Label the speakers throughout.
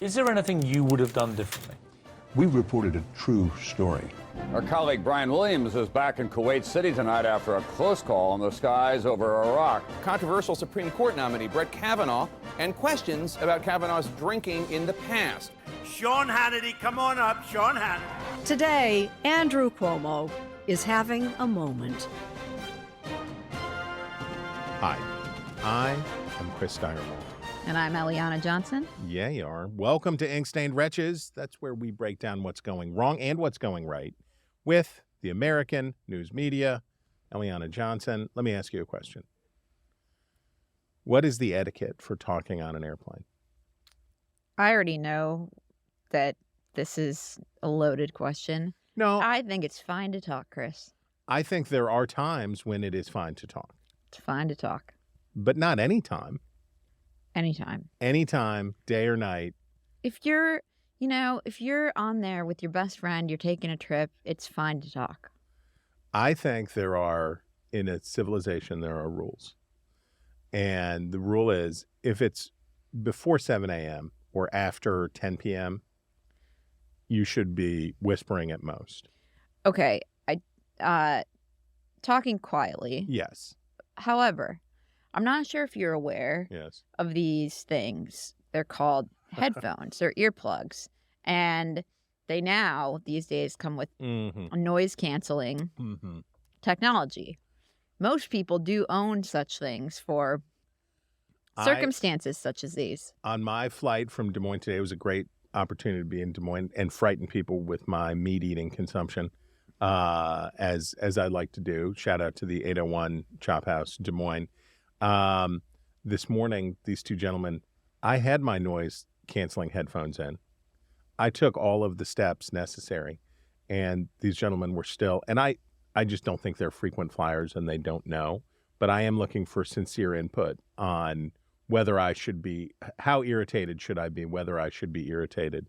Speaker 1: Is there anything you would have done differently?
Speaker 2: We reported a true story.
Speaker 3: Our colleague Brian Williams is back in Kuwait City tonight after a close call in the skies over Iraq.
Speaker 4: Controversial Supreme Court nominee Brett Kavanaugh and questions about Kavanaugh's drinking in the past.
Speaker 5: Sean Hannity, come on up, Sean Hannity.
Speaker 6: Today, Andrew Cuomo is having a moment.
Speaker 7: Hi, I am Chris Steinerwald.
Speaker 8: And I'm Eliana Johnson.
Speaker 7: Yeah, you are. Welcome to Ink-Stained Wretches. That's where we break down what's going wrong and what's going right with the American news media. Eliana Johnson, let me ask you a question. What is the etiquette for talking on an airplane?
Speaker 8: I already know that this is a loaded question.
Speaker 7: No.
Speaker 8: I think it's fine to talk, Chris.
Speaker 7: I think there are times when it is fine to talk.
Speaker 8: It's fine to talk.
Speaker 7: But not any time.
Speaker 8: Anytime.
Speaker 7: Anytime, day or night.
Speaker 8: If you're on there with your best friend, you're taking a trip, it's fine to talk.
Speaker 7: I think there are, in a civilization, there are rules. And the rule is, if it's before 7 a.m. or after 10 p.m., you should be whispering at most.
Speaker 8: Okay. Talking quietly.
Speaker 7: Yes.
Speaker 8: However, I'm not sure if you're aware of these things. They're called headphones. They're earplugs. And they now, these days, come with noise-canceling technology. Most people do own such things for circumstances such as these.
Speaker 7: On my flight from Des Moines today, it was a great opportunity to be in Des Moines and frighten people with my meat-eating consumption, as I like to do. Shout out to the 801 Chop House, Des Moines. This morning, these two gentlemen, I had my noise canceling headphones in. I took all of the steps necessary, and these gentlemen were still, and I just don't think they're frequent flyers and they don't know, but I am looking for sincere input on whether I should be, how irritated should I be, whether I should be irritated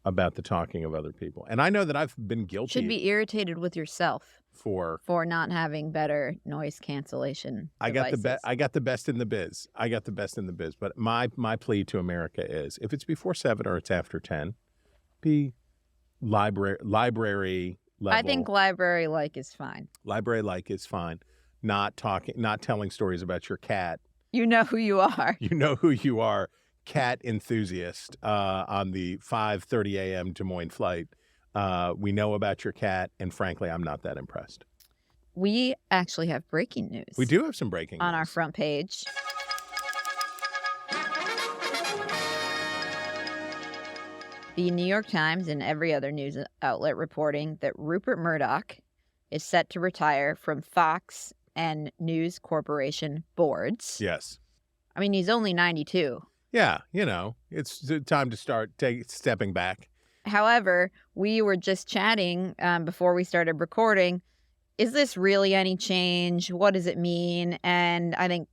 Speaker 7: about the talking of other people. And I know that I've been guilty.
Speaker 8: Should be irritated with yourself.
Speaker 7: For
Speaker 8: not having better noise cancellation devices.
Speaker 7: I got the best in the biz. But my plea to America is, if it's before 7 or it's after 10, be library level.
Speaker 8: I think library-like is fine.
Speaker 7: Library-like is fine. Not telling stories about your cat.
Speaker 8: You know who you are.
Speaker 7: You know who you are. Cat enthusiast on the 5:30 a.m. Des Moines flight. We know about your cat, and frankly, I'm not that impressed.
Speaker 8: We actually have breaking news.
Speaker 7: We do have some breaking news.
Speaker 8: On our front page. The New York Times and every other news outlet reporting that Rupert Murdoch is set to retire from Fox and News Corporation boards.
Speaker 7: Yes.
Speaker 8: I mean, he's only 92.
Speaker 7: Yeah, it's time to start stepping back.
Speaker 8: However, we were just chatting before we started recording. Is this really any change? What does it mean? And I think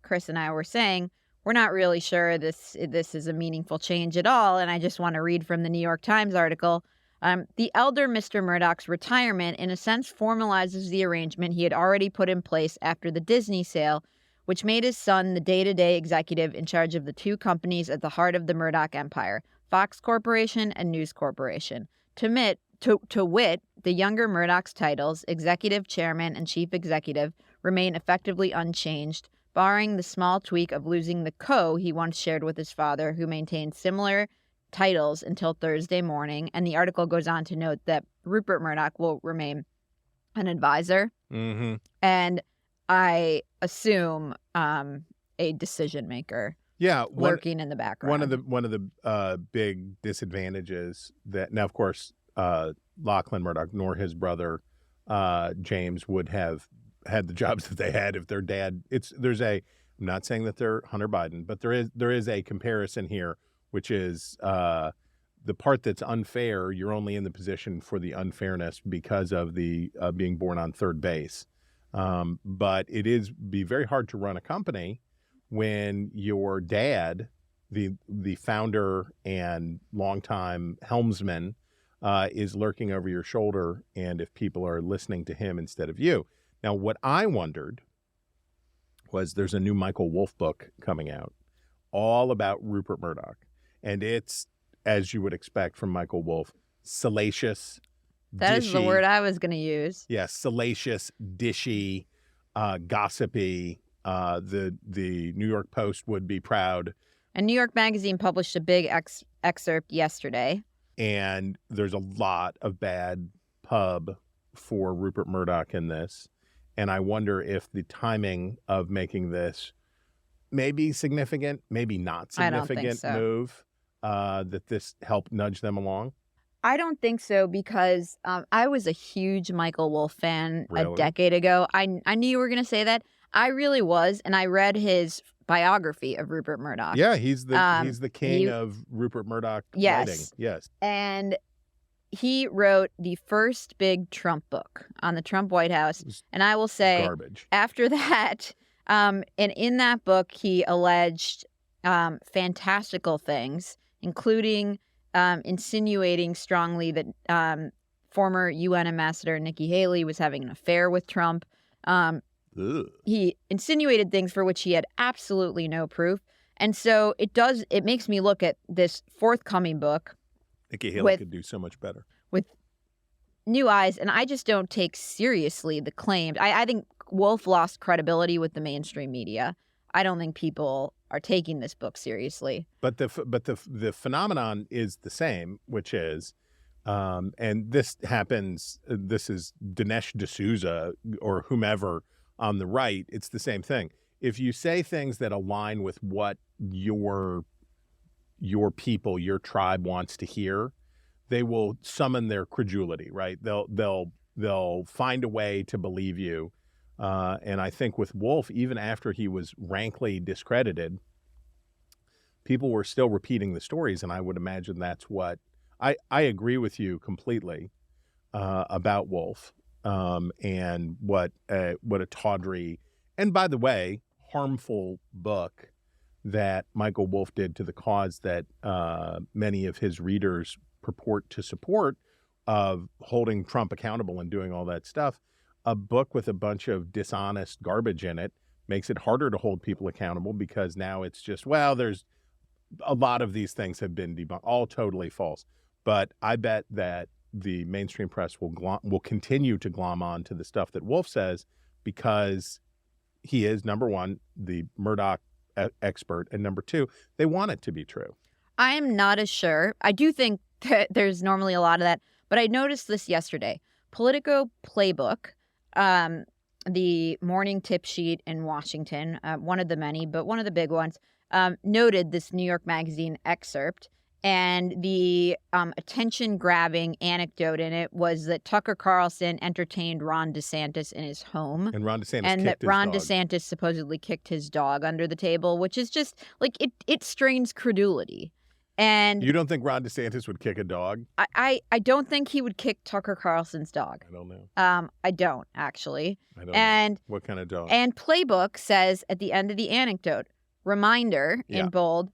Speaker 8: Chris and I were saying we're not really sure this is a meaningful change at all. And I just want to read from the New York Times article. The elder Mr. Murdoch's retirement, in a sense, formalizes the arrangement he had already put in place after the Disney sale, which made his son the day-to-day executive in charge of the two companies at the heart of the Murdoch empire, Fox Corporation and News Corporation. To wit, the younger Murdoch's titles, executive chairman and chief executive, remain effectively unchanged, barring the small tweak of losing the co he once shared with his father, who maintained similar titles until Thursday morning. And the article goes on to note that Rupert Murdoch will remain an advisor.
Speaker 7: Mm-hmm.
Speaker 8: And I assume a decision maker.
Speaker 7: Yeah,
Speaker 8: lurking in the background.
Speaker 7: One of the big disadvantages that now, of course, Lachlan Murdoch nor his brother James would have had the jobs that they had if their dad. I'm not saying that they're Hunter Biden, but there is a comparison here, which is the part that's unfair. You're only in the position for the unfairness because of the being born on third base. But it be very hard to run a company when your dad, the founder and longtime helmsman, is lurking over your shoulder, and if people are listening to him instead of you. Now, what I wondered was there's a new Michael Wolff book coming out all about Rupert Murdoch, and it's as you would expect from Michael Wolff, salacious.
Speaker 8: That is the
Speaker 7: dishy.
Speaker 8: word I was going to use.
Speaker 7: Yes, salacious, dishy, gossipy. The New York Post would be proud.
Speaker 8: And New York Magazine published a big excerpt yesterday.
Speaker 7: And there's a lot of bad pub for Rupert Murdoch in this. And I wonder if the timing of making this may be significant, maybe not significant move, that this helped nudge them along.
Speaker 8: I don't think so, because I was a huge Michael Wolff fan
Speaker 7: Really?
Speaker 8: a decade ago. I knew you were going to say that. I really was, and I read his biography of Rupert Murdoch.
Speaker 7: Yeah, he's the king of Rupert Murdoch writing. Yes.
Speaker 8: And he wrote the first big Trump book on the Trump White House. And I will say,
Speaker 7: garbage.
Speaker 8: After that, and in that book, he alleged fantastical things, including insinuating strongly that former UN Ambassador Nikki Haley was having an affair with Trump. He insinuated things for which he had absolutely no proof. And so it makes me look at this forthcoming book
Speaker 7: Nikki Haley could do so much better
Speaker 8: with new eyes. And I just don't take seriously the claims. I think Wolff lost credibility with the mainstream media. I don't think people are taking this book seriously.
Speaker 7: But the phenomenon is the same, which is, and this happens. This is Dinesh D'Souza or whomever on the right. It's the same thing. If you say things that align with what your people, your tribe wants to hear, they will summon their credulity. Right? They'll find a way to believe you. And I think with Wolff, even after he was rankly discredited, people were still repeating the stories, and I would imagine that's what I agree with you completely about Wolff, and what a tawdry and, by the way, harmful book that Michael Wolff did to the cause that many of his readers purport to support, of holding Trump accountable and doing all that stuff. A book with a bunch of dishonest garbage in it makes it harder to hold people accountable, because now it's just, well, there's a lot of these things have been debunked, all totally false. But I bet that the mainstream press will continue to glom on to the stuff that Wolff says, because he is, number one, the Murdoch expert, and number two, they want it to be true.
Speaker 8: I am not as sure. I do think that there's normally a lot of that, but I noticed this yesterday. Politico Playbook, the morning tip sheet in Washington, one of the many, but one of the big ones, noted this New York Magazine excerpt, and the attention-grabbing anecdote in it was that Tucker Carlson entertained Ron DeSantis in his home.
Speaker 7: And Ron DeSantis
Speaker 8: and
Speaker 7: kicked
Speaker 8: that Ron
Speaker 7: his dog.
Speaker 8: DeSantis supposedly kicked his dog under the table, which is just, like, it strains credulity. And
Speaker 7: you don't think Ron DeSantis would kick a dog?
Speaker 8: I don't think he would kick Tucker Carlson's dog.
Speaker 7: I don't know.
Speaker 8: I don't, actually.
Speaker 7: I don't know. What kind of dog?
Speaker 8: And Playbook says at the end of the anecdote, reminder in bold,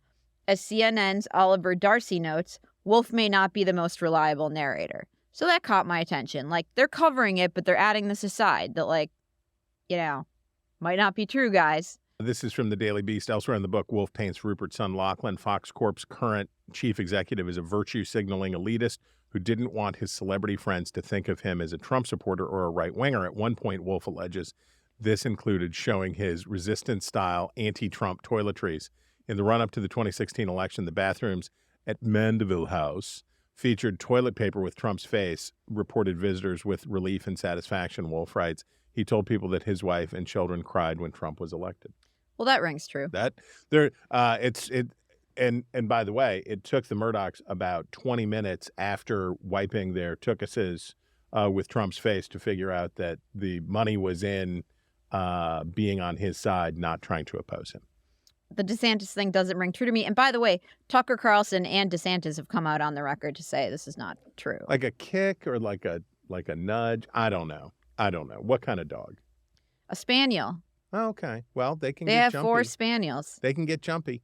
Speaker 8: as CNN's Oliver Darcy notes, Wolff may not be the most reliable narrator. So that caught my attention. Like, they're covering it, but they're adding this aside that, like, might not be true, guys.
Speaker 7: This is from the Daily Beast. Elsewhere in the book, Wolff paints Rupert's son Lachlan, Fox Corp's current chief executive, as a virtue-signaling elitist who didn't want his celebrity friends to think of him as a Trump supporter or a right-winger. At one point, Wolff alleges this included showing his resistance-style anti-Trump toiletries. In the run-up to the 2016 election, the bathrooms at Mandeville House featured toilet paper with Trump's face, reported visitors with relief and satisfaction, Wolff writes. He told people that his wife and children cried when Trump was elected.
Speaker 8: Well, that rings true.
Speaker 7: And by the way, it took the Murdochs about 20 minutes after wiping their tookuses with Trump's face to figure out that the money was in being on his side, not trying to oppose him.
Speaker 8: The DeSantis thing doesn't ring true to me. And by the way, Tucker Carlson and DeSantis have come out on the record to say this is not true.
Speaker 7: Like a kick or like a nudge? I don't know. What kind of dog?
Speaker 8: A spaniel.
Speaker 7: Oh, okay. Well, they
Speaker 8: They have 4 spaniels.
Speaker 7: They can get jumpy.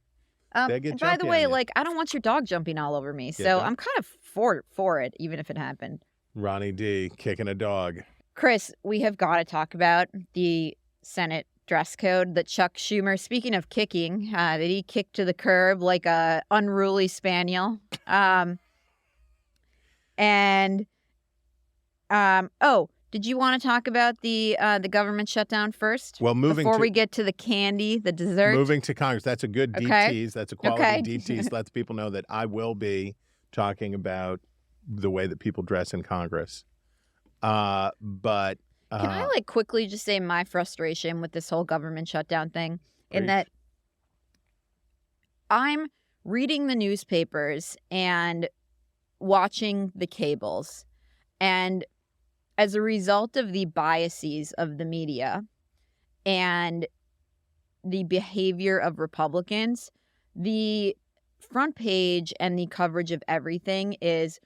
Speaker 8: And by the way, like, I don't want your dog jumping all over me. So I'm kind of for it, even if it happened.
Speaker 7: Ronnie D kicking a dog.
Speaker 8: Chris, we have got to talk about the Senate dress code that Chuck Schumer, speaking of kicking, that he kicked to the curb like a unruly spaniel. Did you want to talk about the government shutdown first?
Speaker 7: Well,
Speaker 8: before we get to the candy, the dessert.
Speaker 7: Moving to Congress. That's a good deep
Speaker 8: Okay.
Speaker 7: tease. That's a quality
Speaker 8: Okay.
Speaker 7: deep tease. Lets people know that I will be talking about the way that people dress in Congress. But
Speaker 8: Can I quickly just say my frustration with this whole government shutdown thing? In
Speaker 7: Preach.
Speaker 8: that I'm reading the newspapers and watching the cables, and as a result of the biases of the media and the behavior of Republicans, the front page and the coverage of everything is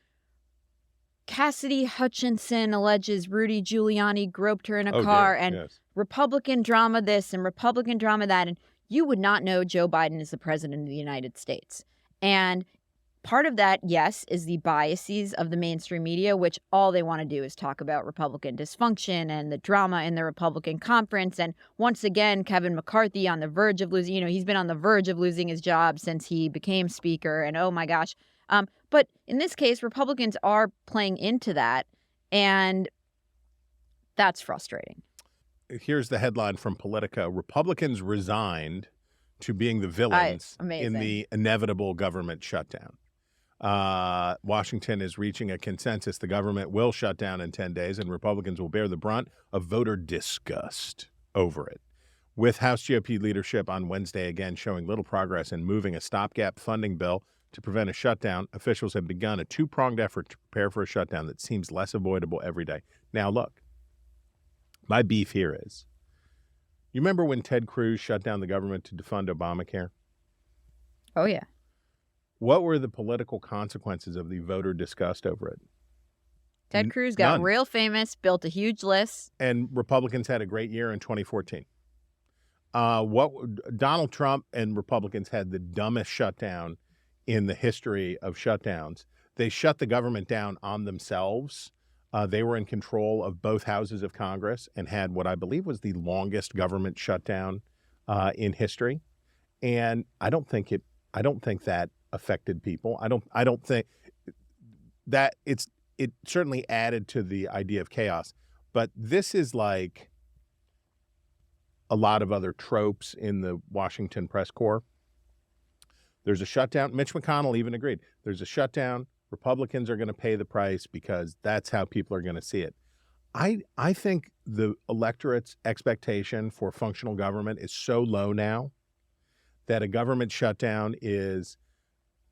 Speaker 8: Cassidy Hutchinson alleges Rudy Giuliani groped her in a car, and
Speaker 7: yes.
Speaker 8: Republican drama this and Republican drama that. And you would not know Joe Biden is the president of the United States. And part of that, yes, is the biases of the mainstream media, which all they want to do is talk about Republican dysfunction and the drama in the Republican conference. And once again, Kevin McCarthy on the verge of losing, he's been on the verge of losing his job since he became speaker. And oh my gosh. But in this case, Republicans are playing into that. And that's frustrating.
Speaker 7: Here's the headline from Politico. Republicans resigned to being the villains in the inevitable government shutdown. Washington is reaching a consensus. The government will shut down in 10 days, and Republicans will bear the brunt of voter disgust over it. With House GOP leadership on Wednesday again showing little progress in moving a stopgap funding bill to prevent a shutdown, officials have begun a two-pronged effort to prepare for a shutdown that seems less avoidable every day. Now, look, my beef here is, you remember when Ted Cruz shut down the government to defund Obamacare?
Speaker 8: Oh, yeah.
Speaker 7: What were the political consequences of the voter disgust over it?
Speaker 8: Ted Cruz got
Speaker 7: None.
Speaker 8: real famous, built a huge list.
Speaker 7: And Republicans had a great year in 2014. Donald Trump and Republicans had the dumbest shutdown in the history of shutdowns. They shut the government down on themselves. They were in control of both houses of Congress and had what I believe was the longest government shutdown in history. And I don't think that affected people. I don't think that it certainly added to the idea of chaos. But this is like a lot of other tropes in the Washington press corps. There's a shutdown. Mitch McConnell even agreed. There's a shutdown. Republicans are going to pay the price because that's how people are going to see it. I think the electorate's expectation for functional government is so low now that a government shutdown is,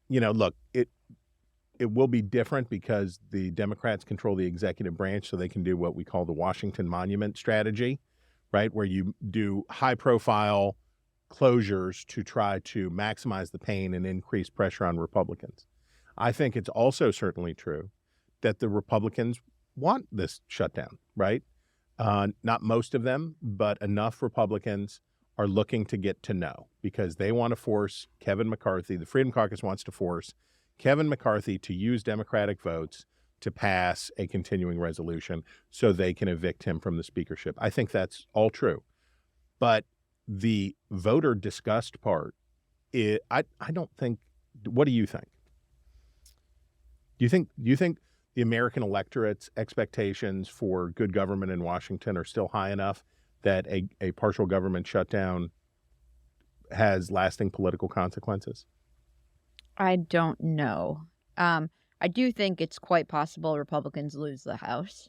Speaker 7: look, it will be different because the Democrats control the executive branch, so they can do what we call the Washington Monument strategy, right, where you do high-profile closures to try to maximize the pain and increase pressure on Republicans. I think it's also certainly true that the Republicans want this shutdown, right? Not most of them, but enough Republicans are looking to get to know because they want to force Kevin McCarthy, the Freedom Caucus wants to force Kevin McCarthy to use Democratic votes to pass a continuing resolution so they can evict him from the speakership. I think that's all true. But the voter disgust part, I don't think, what do you think? Do you think the American electorate's expectations for good government in Washington are still high enough that a partial government shutdown has lasting political consequences?
Speaker 8: I don't know. I do think it's quite possible Republicans lose the House.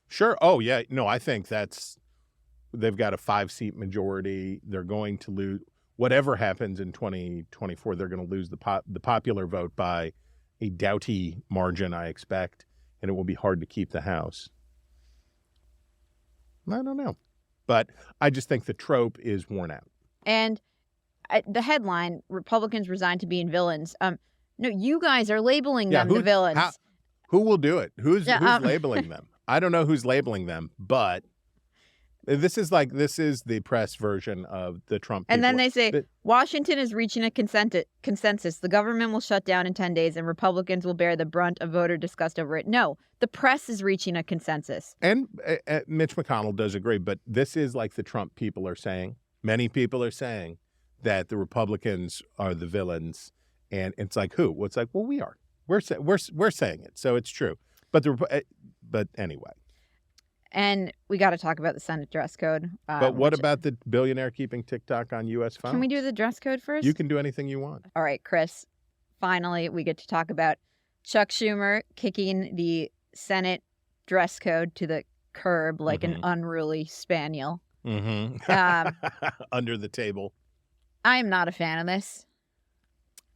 Speaker 7: Sure. Oh, yeah. No, I think they've got a 5-seat majority. They're going to lose. Whatever happens in 2024, they're going to lose the popular vote by a doughty margin, I expect, and it will be hard to keep the House. I don't know. But I just think the trope is worn out.
Speaker 8: And the headline, Republicans resign to being villains. No, you guys are labeling them the villains.
Speaker 7: Who will do it? Who's labeling them? I don't know who's labeling them, but This is the press version of the Trump.
Speaker 8: And then
Speaker 7: people.
Speaker 8: they say, Washington is reaching a consensus. The government will shut down in 10 days and Republicans will bear the brunt of voter disgust over it. No, the press is reaching a consensus.
Speaker 7: And Mitch McConnell does agree, but this is like the Trump people are saying. Many people are saying that the Republicans are the villains, and it's like who? Well, it's like, well, we are. We're saying it, so it's true. But anyway.
Speaker 8: And we got to talk about the Senate dress code.
Speaker 7: But what about the billionaire keeping TikTok on U.S. phones?
Speaker 8: Can we do the dress code first?
Speaker 7: You can do anything you want.
Speaker 8: All right, Chris. Finally, we get to talk about Chuck Schumer kicking the Senate dress code to the curb like an unruly spaniel.
Speaker 7: Mm-hmm. Under the table.
Speaker 8: I am not a fan of this.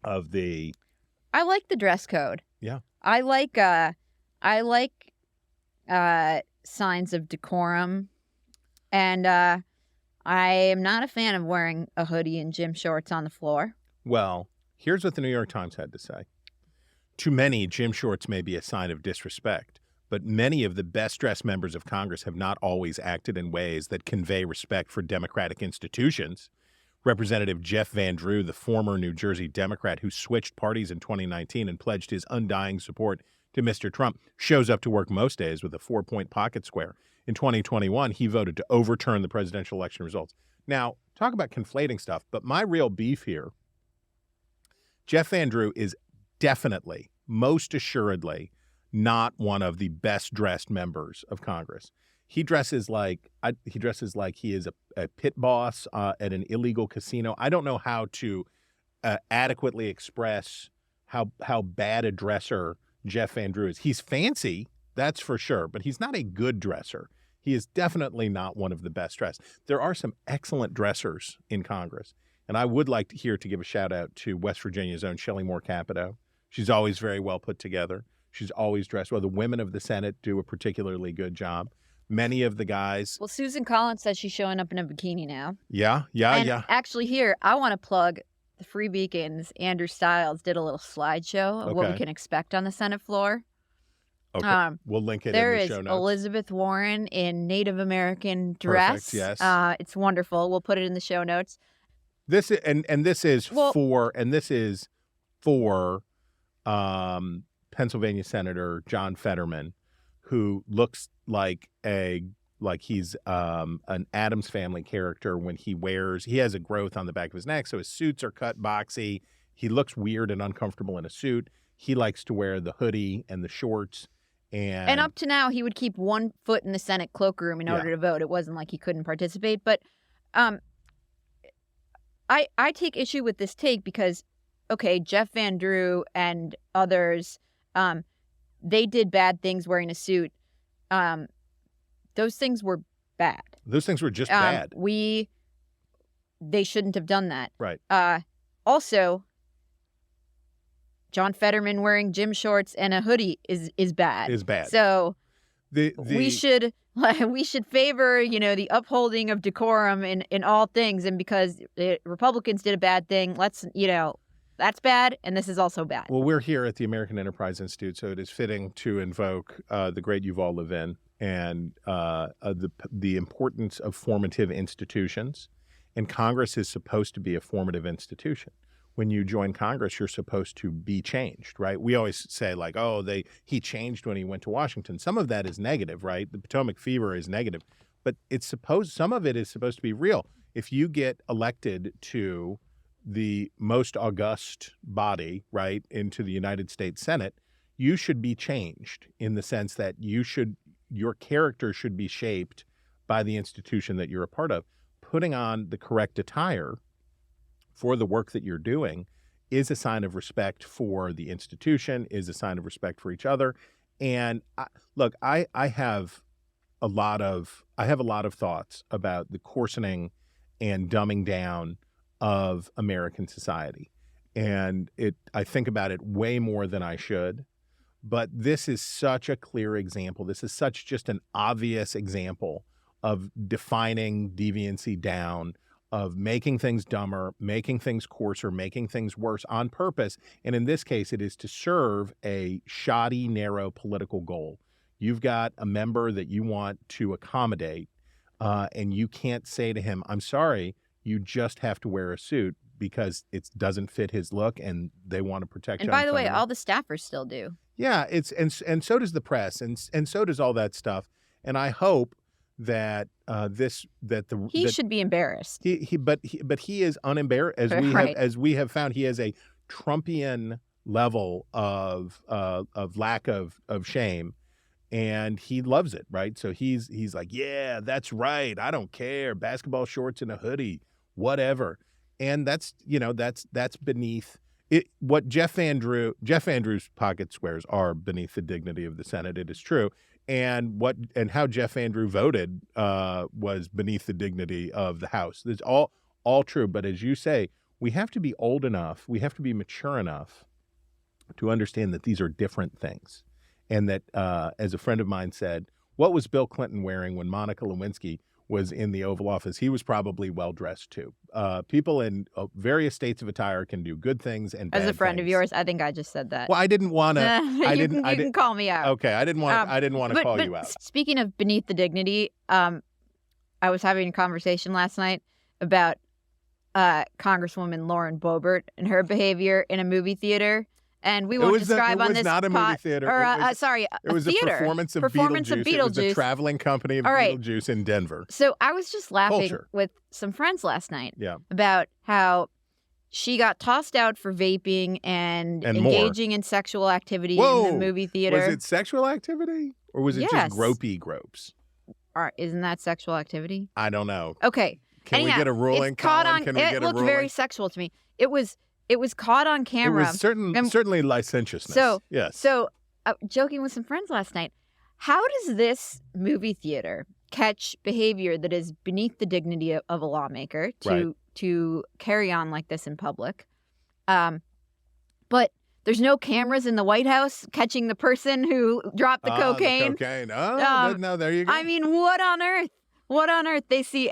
Speaker 8: I like the dress code.
Speaker 7: Yeah.
Speaker 8: I like signs of decorum, and I am not a fan of wearing a hoodie and gym shorts on the floor.
Speaker 7: Well, here's what the New York Times had to say. To many, gym shorts may be a sign of disrespect, but many of the best-dressed members of Congress have not always acted in ways that convey respect for democratic institutions. Representative Jeff Van Drew, the former New Jersey Democrat who switched parties in 2019 and pledged his undying support to Mr. Trump, shows up to work most days with a 4-point pocket square. In 2021, he voted to overturn the presidential election results. Now, talk about conflating stuff, but my real beef here, Jeff Van Drew is definitely, most assuredly, not one of the best-dressed members of Congress. He dresses like he is a pit boss at an illegal casino. I don't know how to adequately express how bad a dresser Jeff Van Drew is. He's fancy, that's for sure, but he's not a good dresser. He is definitely not one of the best dressed. There are some excellent dressers in Congress, and I would like to give a shout out to West Virginia's own Shelley Moore Capito. She's always very well put together. She's always dressed well. The women of the Senate do a particularly good job. Many of the guys.
Speaker 8: Well, Susan Collins says she's showing up in a bikini now.
Speaker 7: Yeah.
Speaker 8: Actually, here, I want to plug the Free Beacons. Andrew Stiles did a little slideshow of what we can expect on the Senate floor.
Speaker 7: Okay. We'll link it in the show notes.
Speaker 8: There is Elizabeth Warren in Native American dress.
Speaker 7: Perfect, yes.
Speaker 8: It's wonderful. We'll put it in the show notes.
Speaker 7: This is for Pennsylvania Senator John Fetterman, who looks like he's an Addams Family character when he has a growth on the back of his neck, so his suits are cut boxy. He looks weird and uncomfortable in a suit. He likes to wear the hoodie and the shorts. And
Speaker 8: up to now, he would keep one foot in the Senate cloakroom in order to vote. It wasn't like he couldn't participate. But I take issue with this take because, okay, Jeff Van Drew and others, they did bad things wearing a suit. Those things were bad.
Speaker 7: Those things were just bad.
Speaker 8: They shouldn't have done that.
Speaker 7: Right.
Speaker 8: Also, John Fetterman wearing gym shorts and a hoodie is bad.
Speaker 7: Is bad.
Speaker 8: So we should favor, the upholding of decorum in all things. And because the Republicans did a bad thing, that's bad, and this is also bad.
Speaker 7: Well, we're here at the American Enterprise Institute, so it is fitting to invoke the great Yuval Levin and the importance of formative institutions. And Congress is supposed to be a formative institution. When you join Congress, you're supposed to be changed, right? We always say like, he changed when he went to Washington. Some of that is negative, right? The Potomac fever is negative, but some of it is supposed to be real. If you get elected to the most august body, right, into the United States Senate, you should be changed in the sense that your character should be shaped by the institution that you're a part of. Putting on the correct attire for the work that you're doing is a sign of respect for the institution, is a sign of respect for each other. And I have a lot of thoughts about the coarsening and dumbing down of American society. And I think about it way more than I should. But this is such a clear example. This is such just an obvious example of defining deviancy down, of making things dumber, making things coarser, making things worse on purpose. And in this case, it is to serve a shoddy, narrow political goal. You've got a member that you want to accommodate and you can't say to him, I'm sorry, you just have to wear a suit because it doesn't fit his look and they want to protect you.
Speaker 8: And by the way, all the staffers still do.
Speaker 7: Yeah, and so does the press and so does all that stuff. And I hope that
Speaker 8: he should be embarrassed.
Speaker 7: But he is unembarrassed as we have found. He has a Trumpian level of lack of shame, and he loves it, right? So he's like, yeah, that's right. I don't care. Basketball shorts and a hoodie, whatever. And that's beneath it. What Jeff Andrews' pocket squares are beneath the dignity of the Senate. It is true. And how Jeff Andrew voted was beneath the dignity of the House. It's all true. But as you say, we have to be old enough, we have to be mature enough to understand that these are different things. And that, as a friend of mine said, what was Bill Clinton wearing when Monica Lewinsky was in the Oval Office? He was probably well-dressed, too. People in various states of attire can do good things and bad
Speaker 8: things. As a friend
Speaker 7: things.
Speaker 8: of yours, I think I just said that.
Speaker 7: Well, I didn't want to.
Speaker 8: You can call me out.
Speaker 7: Okay, I didn't want to call you out.
Speaker 8: Speaking of beneath the dignity, I was having a conversation last night about Congresswoman Lauren Boebert and her behavior in a movie theater. And we won't describe on this.
Speaker 7: It was not a movie theater.
Speaker 8: It was
Speaker 7: a
Speaker 8: theater.
Speaker 7: Performance of Beetlejuice. It was a traveling company of Beetlejuice in Denver.
Speaker 8: So I was just laughing with some friends last night about how she got tossed out for vaping and engaging in sexual activity in the movie theater.
Speaker 7: Was it sexual activity? Or was it just gropey gropes?
Speaker 8: Isn't that sexual activity?
Speaker 7: I don't know.
Speaker 8: Okay.
Speaker 7: Can we get a ruling, Colin?
Speaker 8: It looked very sexual to me. It was caught on camera.
Speaker 7: It was certainly licentiousness. Yes.
Speaker 8: So, joking with some friends last night, how does this movie theater catch behavior that is beneath the dignity of a lawmaker to carry on like this in public? But there's no cameras in the White House catching the person who dropped the cocaine.
Speaker 7: The cocaine. Oh, no, there you go.
Speaker 8: I mean, what on earth? What on earth? They see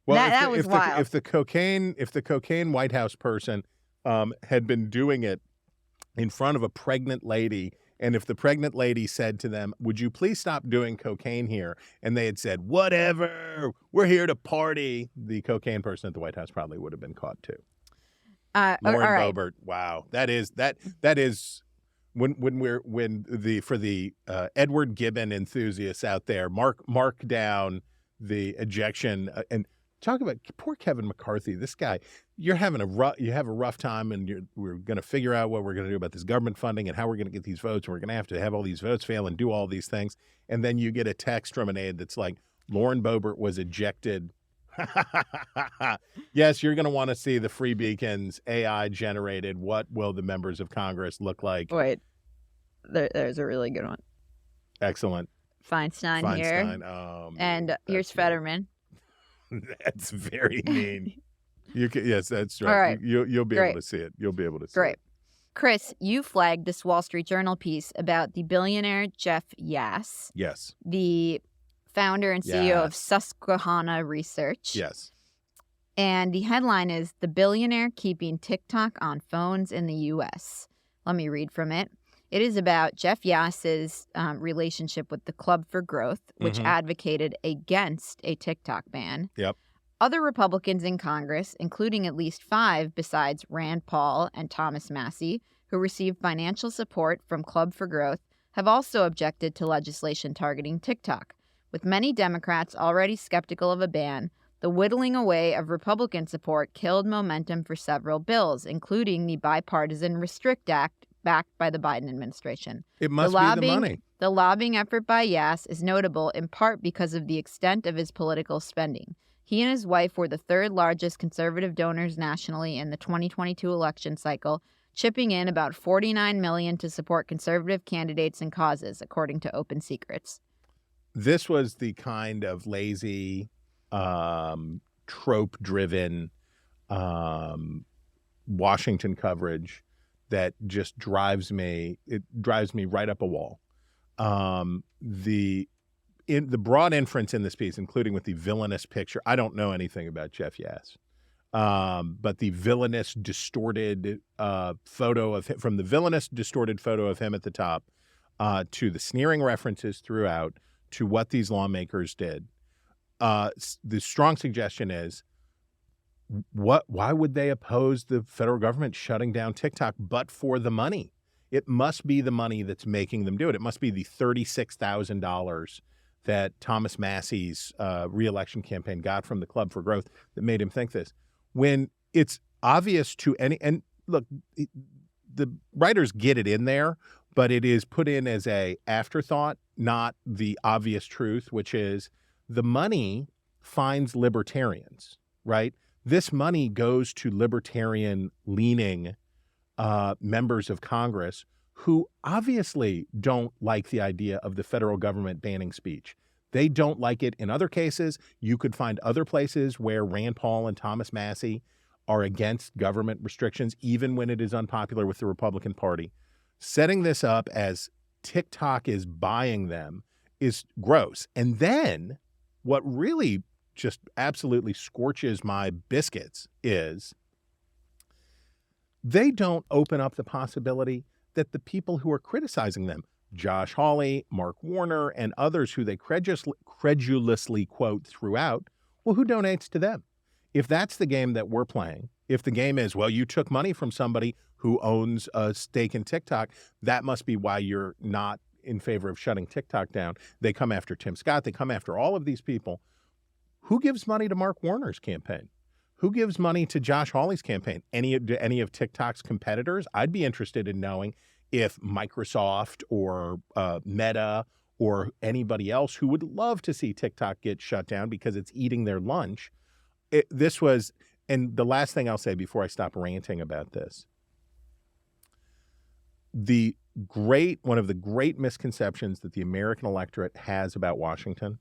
Speaker 8: that was wild.
Speaker 7: If the cocaine White House person had been doing it in front of a pregnant lady, and if the pregnant lady said to them, would you please stop doing cocaine here? And they had said, whatever, we're here to party. The cocaine person at the White House probably would have been caught too. Lauren Boebert. Wow. That is for the Edward Gibbon enthusiasts out there, mark down the ejection and talk about poor Kevin McCarthy. This guy, you have a rough time, and we're going to figure out what we're going to do about this government funding and how we're going to get these votes. And we're going to have all these votes fail and do all these things. And then you get a text from an aide that's like, Lauren Boebert was ejected. Yes, you're going to want to see the Free Beacons AI generated. What will the members of Congress look like?
Speaker 8: Wait, there's a really good one.
Speaker 7: Excellent.
Speaker 8: Feinstein here. And here's Fetterman.
Speaker 7: That's very mean. Yes, that's right.
Speaker 8: All right.
Speaker 7: You'll be able to see it. You'll be able to see it.
Speaker 8: Chris, you flagged this Wall Street Journal piece about the billionaire Jeff Yass.
Speaker 7: Yes.
Speaker 8: The founder and CEO of Susquehanna Research.
Speaker 7: Yes.
Speaker 8: And the headline is The Billionaire Keeping TikTok on Phones in the U.S. Let me read from it. It is about Jeff Yass's relationship with the Club for Growth, which advocated against a TikTok ban.
Speaker 7: Yep.
Speaker 8: Other Republicans in Congress, including at least 5 besides Rand Paul and Thomas Massie, who received financial support from Club for Growth, have also objected to legislation targeting TikTok. With many Democrats already skeptical of a ban, the whittling away of Republican support killed momentum for several bills, including the bipartisan Restrict Act backed by the Biden administration.
Speaker 7: It must be the money.
Speaker 8: The lobbying effort by Yass is notable in part because of the extent of his political spending. He and his wife were the 3rd largest conservative donors nationally in the 2022 election cycle, chipping in about $49 million to support conservative candidates and causes, according to Open Secrets.
Speaker 7: This was the kind of lazy, trope-driven Washington coverage that just drives me right up a wall. The broad inference in this piece, including with the villainous picture, I don't know anything about Jeff Yass, but the villainous distorted photo of him, from the villainous distorted photo of him at the top to the sneering references throughout to what these lawmakers did, the strong suggestion is, why would they oppose the federal government shutting down TikTok but for the money? It must be the money that's making them do it. It must be the $36,000 that Thomas Massey's reelection campaign got from the Club for Growth that made him think this. When it's obvious to any, and look, the writers get it in there, but it is put in as a afterthought, not the obvious truth, which is the money finds libertarians, right? This money goes to libertarian-leaning members of Congress who obviously don't like the idea of the federal government banning speech. They don't like it in other cases. You could find other places where Rand Paul and Thomas Massey are against government restrictions, even when it is unpopular with the Republican Party. Setting this up as TikTok is buying them is gross. And then what really just absolutely scorches my biscuits is they don't open up the possibility that the people who are criticizing them, Josh Hawley, Mark Warner, and others who they credulously quote throughout, well, who donates to them? If that's the game that we're playing, if the game is, well, you took money from somebody who owns a stake in TikTok, that must be why you're not in favor of shutting TikTok down. They come after Tim Scott. They come after all of these people. Who gives money to Mark Warner's campaign? Who gives money to Josh Hawley's campaign? Any of TikTok's competitors? I'd be interested in knowing if Microsoft or Meta or anybody else who would love to see TikTok get shut down because it's eating their lunch. And the last thing I'll say before I stop ranting about this, one of the great misconceptions that the American electorate has about Washington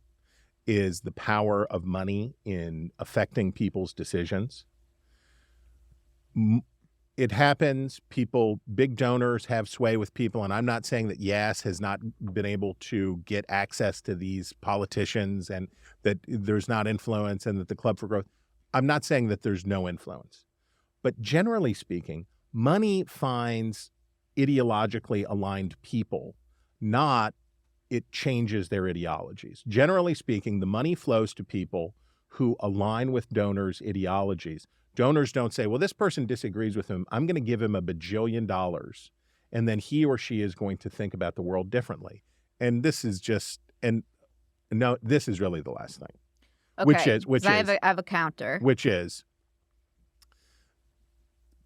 Speaker 7: is the power of money in affecting people's decisions. It happens. Big donors have sway with people. And I'm not saying that Yass has not been able to get access to these politicians and that there's not influence and that the Club for Growth. I'm not saying that there's no influence. But generally speaking, money finds ideologically aligned people, not it changes their ideologies. Generally speaking, the money flows to people who align with donors' ideologies. Donors don't say, well, this person disagrees with him. I'm going to give him $1 bajillion, and then he or she is going to think about the world differently. And this is this is really the last thing.
Speaker 8: Okay, I have a counter.
Speaker 7: Which is,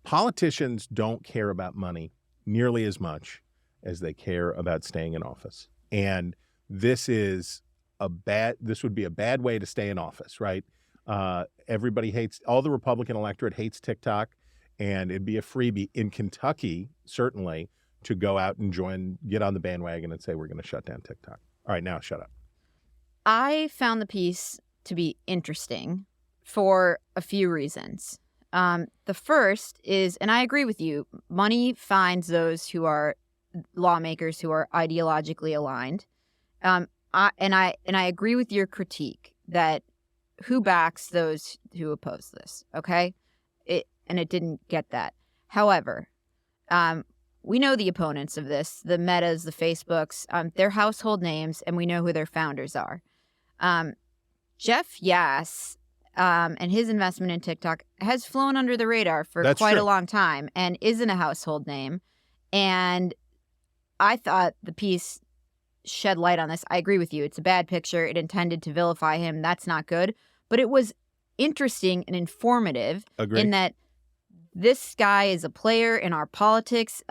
Speaker 7: politicians don't care about money nearly as much as they care about staying in office. And this would be a bad way to stay in office, right? All the Republican electorate hates TikTok, and it'd be a freebie in Kentucky, certainly, to go out and get on the bandwagon and say, we're going to shut down TikTok. All right, now shut up.
Speaker 8: I found the piece to be interesting for a few reasons. The first is, and I agree with you, money finds those who are lawmakers who are ideologically aligned. I agree with your critique that who backs those who oppose this, okay? It didn't get that. However, we know the opponents of this, the Metas, the Facebooks, they're household names, and we know who their founders are. Jeff Yass and his investment in TikTok has flown under the radar for a long time and isn't a household name. And I thought the piece shed light on this. I agree with you. It's a bad picture. It intended to vilify him. That's not good. But it was interesting and informative in that this guy is a player in our politics,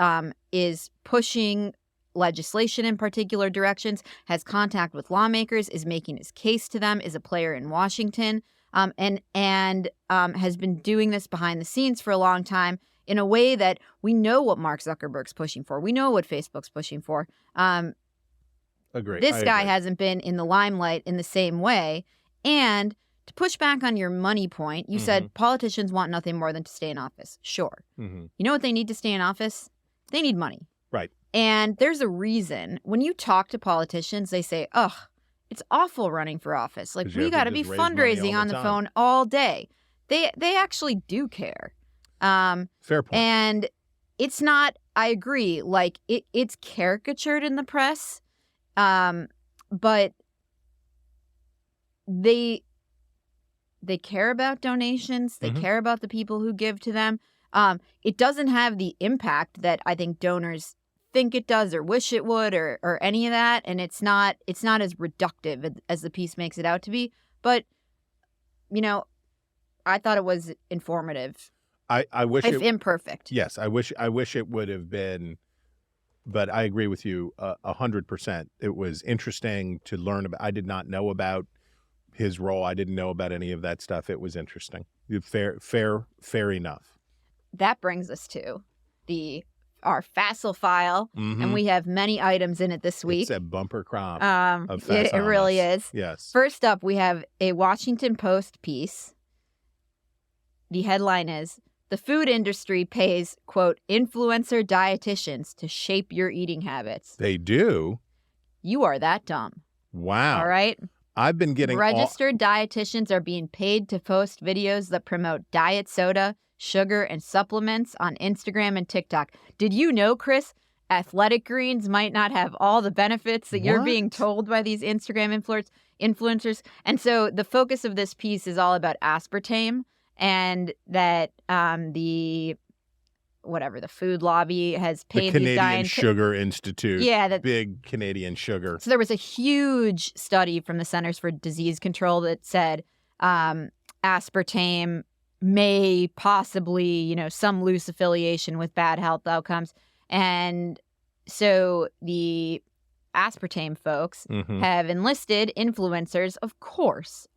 Speaker 8: is pushing legislation in particular directions, has contact with lawmakers, is making his case to them, is a player in Washington, and has been doing this behind the scenes for a long time in a way that we know what Mark Zuckerberg's pushing for. We know what Facebook's pushing for.
Speaker 7: Agree.
Speaker 8: This guy hasn't been in the limelight in the same way. And to push back on your money point, you said politicians want nothing more than to stay in office. Sure. You know what they need to stay in office? They need money.
Speaker 7: Right.
Speaker 8: And there's a reason. When you talk to politicians, they say, ugh, it's awful running for office. Like, we got to be fundraising on the phone all day. They actually do care.
Speaker 7: Fair point.
Speaker 8: And it's not, I agree, like it's caricatured in the press, but they care about donations. They care about the people who give to them. It doesn't have the impact that I think donors think it does or wish it would or any of that. And it's not as reductive as the piece makes it out to be. But, you know, I thought it was informative.
Speaker 7: I wish
Speaker 8: it's imperfect.
Speaker 7: Yes, I wish it would have been, but I agree with you 100%. It was interesting to learn about. I did not know about his role. I didn't know about any of that stuff. It was interesting. Fair enough.
Speaker 8: That brings us to our Facile File, and we have many items in it this week.
Speaker 7: It's a bumper crop of
Speaker 8: it really is.
Speaker 7: Yes.
Speaker 8: First up, we have a Washington Post piece. The headline is, "The food industry pays, quote, influencer dietitians to shape your eating habits."
Speaker 7: They do?
Speaker 8: You are that dumb.
Speaker 7: Wow.
Speaker 8: All right?
Speaker 7: I've been getting
Speaker 8: registered dietitians are being paid to post videos that promote diet soda, sugar, and supplements on Instagram and TikTok. Did you know, Chris, athletic greens might not have all the benefits that you're being told by these Instagram influencers? And so the focus of this piece is all about aspartame, and that the food lobby has paid
Speaker 7: the
Speaker 8: these
Speaker 7: Canadian Sugar Institute.
Speaker 8: Yeah, that
Speaker 7: big Canadian sugar.
Speaker 8: So there was a huge study from the Centers for Disease Control that said aspartame may possibly, some loose affiliation with bad health outcomes. And so the aspartame folks have enlisted influencers, of course,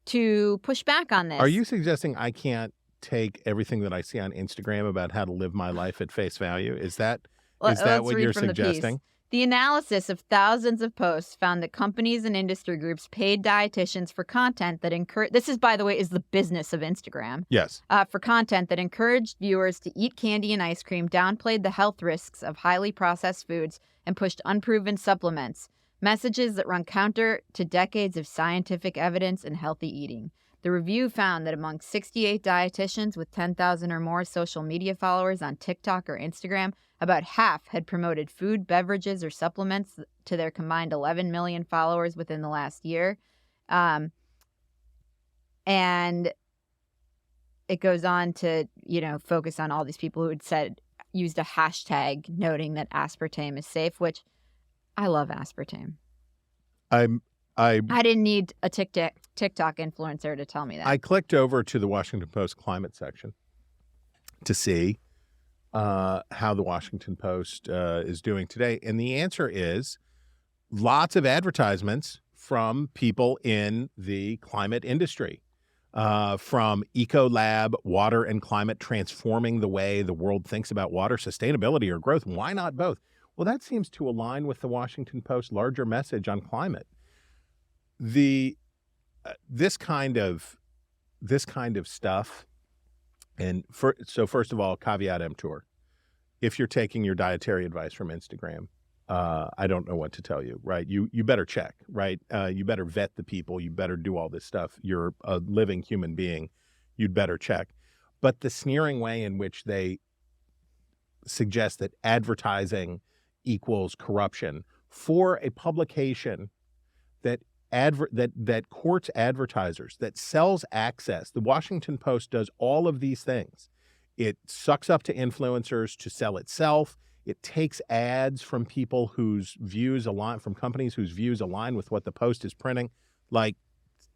Speaker 8: to push back on this.
Speaker 7: Are you suggesting I can't take everything that I see on Instagram about how to live my life at face value? Is that what you're suggesting?
Speaker 8: The analysis of thousands of posts found that companies and industry groups paid dietitians for content that encouraged, this is, by the way, is the business of Instagram.
Speaker 7: Yes.
Speaker 8: For content that encouraged viewers to eat candy and ice cream, downplayed the health risks of highly processed foods, and pushed unproven supplements. Messages that run counter to decades of scientific evidence in healthy eating. The review found that among 68 dietitians with 10,000 or more social media followers on TikTok or Instagram, about half had promoted food, beverages, or supplements to their combined 11 million followers within the last year. And it goes on to, focus on all these people who had used a hashtag noting that aspartame is safe, which I love aspartame. I didn't need a TikTok influencer to tell me that.
Speaker 7: I clicked over to the Washington Post climate section to see how the Washington Post is doing today. And the answer is lots of advertisements from people in the climate industry, from Ecolab, Water and Climate Transforming the Way the World Thinks About Water, Sustainability or Growth. Why not both? Well, that seems to align with the Washington Post's larger message on climate. This kind of stuff, and so first of all, caveat emptor. If you're taking your dietary advice from Instagram, I don't know what to tell you, right? You better check, right? You better vet the people. You better do all this stuff. You're a living human being. You'd better check. But the sneering way in which they suggest that advertising equals corruption for a publication that courts advertisers, that sells access. The Washington Post does all of these things. It sucks up to influencers to sell itself. It takes ads from people whose views align, from companies whose views align with what the Post is printing. Like,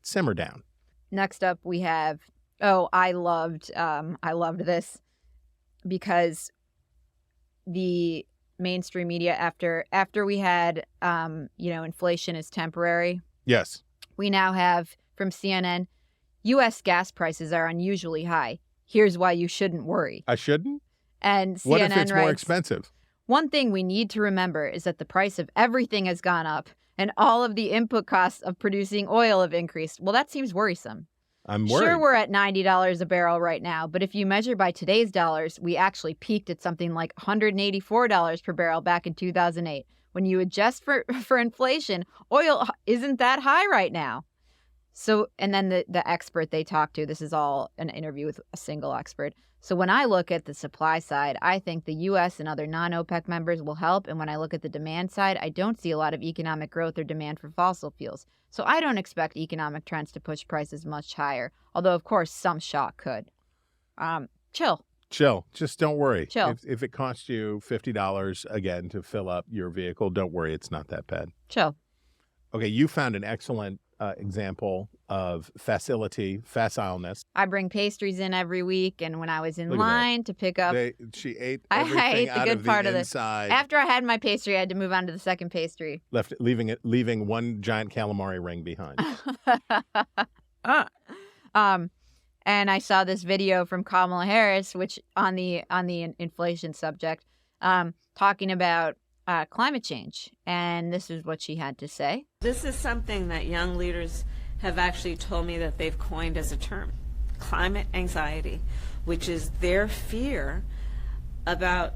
Speaker 7: simmer down.
Speaker 8: Next up, we have, I loved this because the mainstream media, after we had, inflation is temporary.
Speaker 7: Yes.
Speaker 8: We now have from CNN, U.S. gas prices are unusually high. Here's why you shouldn't worry.
Speaker 7: I shouldn't?
Speaker 8: And CNN
Speaker 7: what if it's
Speaker 8: writes,
Speaker 7: more expensive?
Speaker 8: One thing we need to remember is that the price of everything has gone up and all of the input costs of producing oil have increased. Well, that seems worrisome.
Speaker 7: I'm worried.
Speaker 8: Sure, we're at $90 a barrel right now, but if you measure by today's dollars, we actually peaked at something like $184 per barrel back in 2008. When you adjust for inflation, oil isn't that high right now. So, and then the expert they talked to, this is all an interview with a single expert. So when I look at the supply side, I think the U.S. and other non-OPEC members will help. And when I look at the demand side, I don't see a lot of economic growth or demand for fossil fuels. So I don't expect economic trends to push prices much higher. Although, of course, some shock could. Chill.
Speaker 7: Just don't worry.
Speaker 8: Chill.
Speaker 7: If it costs you $50 again to fill up your vehicle, don't worry. It's not that bad.
Speaker 8: Chill.
Speaker 7: Okay, you found an excellent example of facileness.
Speaker 8: I bring pastries in every week, and when I was in
Speaker 7: Look at that.
Speaker 8: line to pick up,
Speaker 7: She ate
Speaker 8: I
Speaker 7: everything
Speaker 8: ate the
Speaker 7: out
Speaker 8: good
Speaker 7: of
Speaker 8: part
Speaker 7: the
Speaker 8: of it.
Speaker 7: inside.
Speaker 8: After I had my pastry, I had to move on to the second pastry.
Speaker 7: Leaving one giant calamari ring behind.
Speaker 8: And I saw this video from Kamala Harris, which on the inflation subject, talking about climate change, and this is what she had to say.
Speaker 9: This is something that young leaders have actually told me that they've coined as a term, climate anxiety, which is their fear about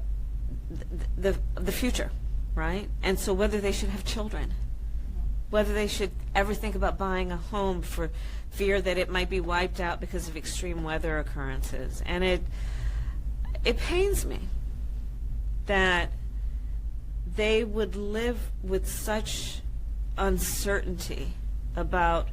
Speaker 9: the future, right? And so whether they should have children, whether they should ever think about buying a home for fear that it might be wiped out because of extreme weather occurrences. And it pains me that they would live with such uncertainty about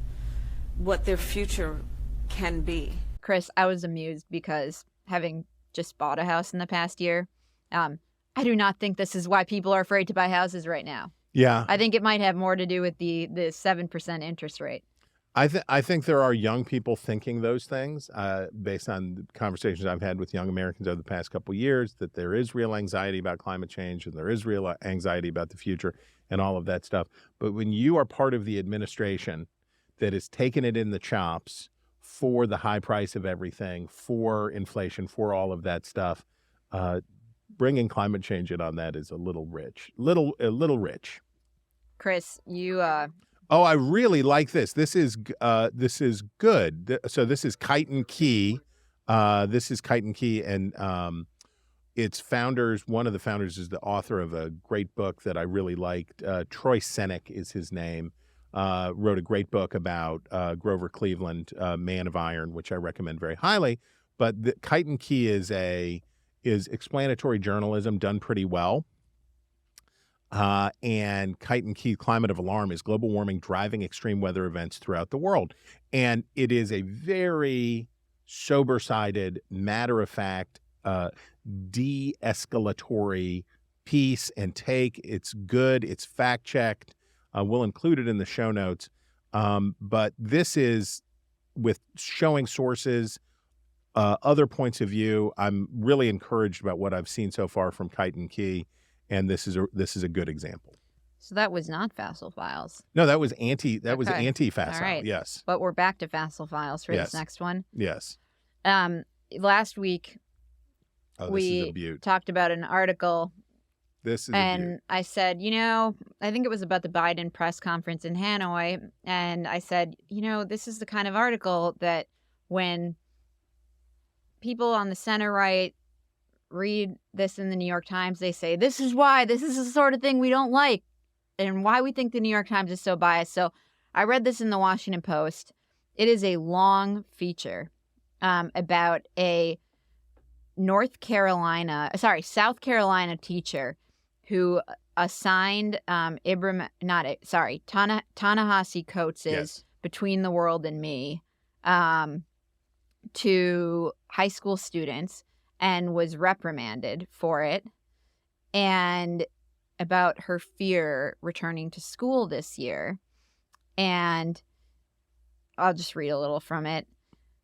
Speaker 9: what their future can be.
Speaker 8: Chris, I was amused because having just bought a house in the past year, I do not think this is why people are afraid to buy houses right now.
Speaker 7: Yeah.
Speaker 8: I think it might have more to do with the 7% interest rate.
Speaker 7: I think there are young people thinking those things based on the conversations I've had with young Americans over the past couple of years, that there is real anxiety about climate change and there is real anxiety about the future and all of that stuff. But when you are part of the administration that has taken it in the chops for the high price of everything, for inflation, for all of that stuff, bringing climate change in on that is a little rich. Rich.
Speaker 8: Chris, you...
Speaker 7: Oh, I really like this. This is good. So this is Chitin Key. And its founders. One of the founders is the author of a great book that I really liked. Troy Senik is his name. Wrote a great book about Grover Cleveland, Man of Iron, which I recommend very highly. But the Chitin Key is explanatory journalism done pretty well. And Chitin Key, Climate of Alarm, is global warming driving extreme weather events throughout the world. And it is a very sober-sided, matter-of-fact, de-escalatory piece and take. It's good. It's fact-checked. We'll include it in the show notes. But this is with showing sources, other points of view. I'm really encouraged about what I've seen so far from Chitin Key. And this is a good example.
Speaker 8: So that was not Facile Files.
Speaker 7: No, that was anti-Facile.
Speaker 8: All right.
Speaker 7: Yes.
Speaker 8: But we're back to Facile Files for this next one.
Speaker 7: Yes.
Speaker 8: Last week,
Speaker 7: we
Speaker 8: talked about an article.
Speaker 7: This is
Speaker 8: and I said, I think it was about the Biden press conference in Hanoi. And I said, this is the kind of article that when people on the center right read this in the New York Times, they say, this is the sort of thing we don't like and why we think the New York Times is so biased. So I read this in the Washington Post. It is a long feature about a South Carolina teacher who assigned Ta-Nehisi Coates' Between the World and Me to high school students and was reprimanded for it, and about her fear returning to school this year. And I'll just read a little from it.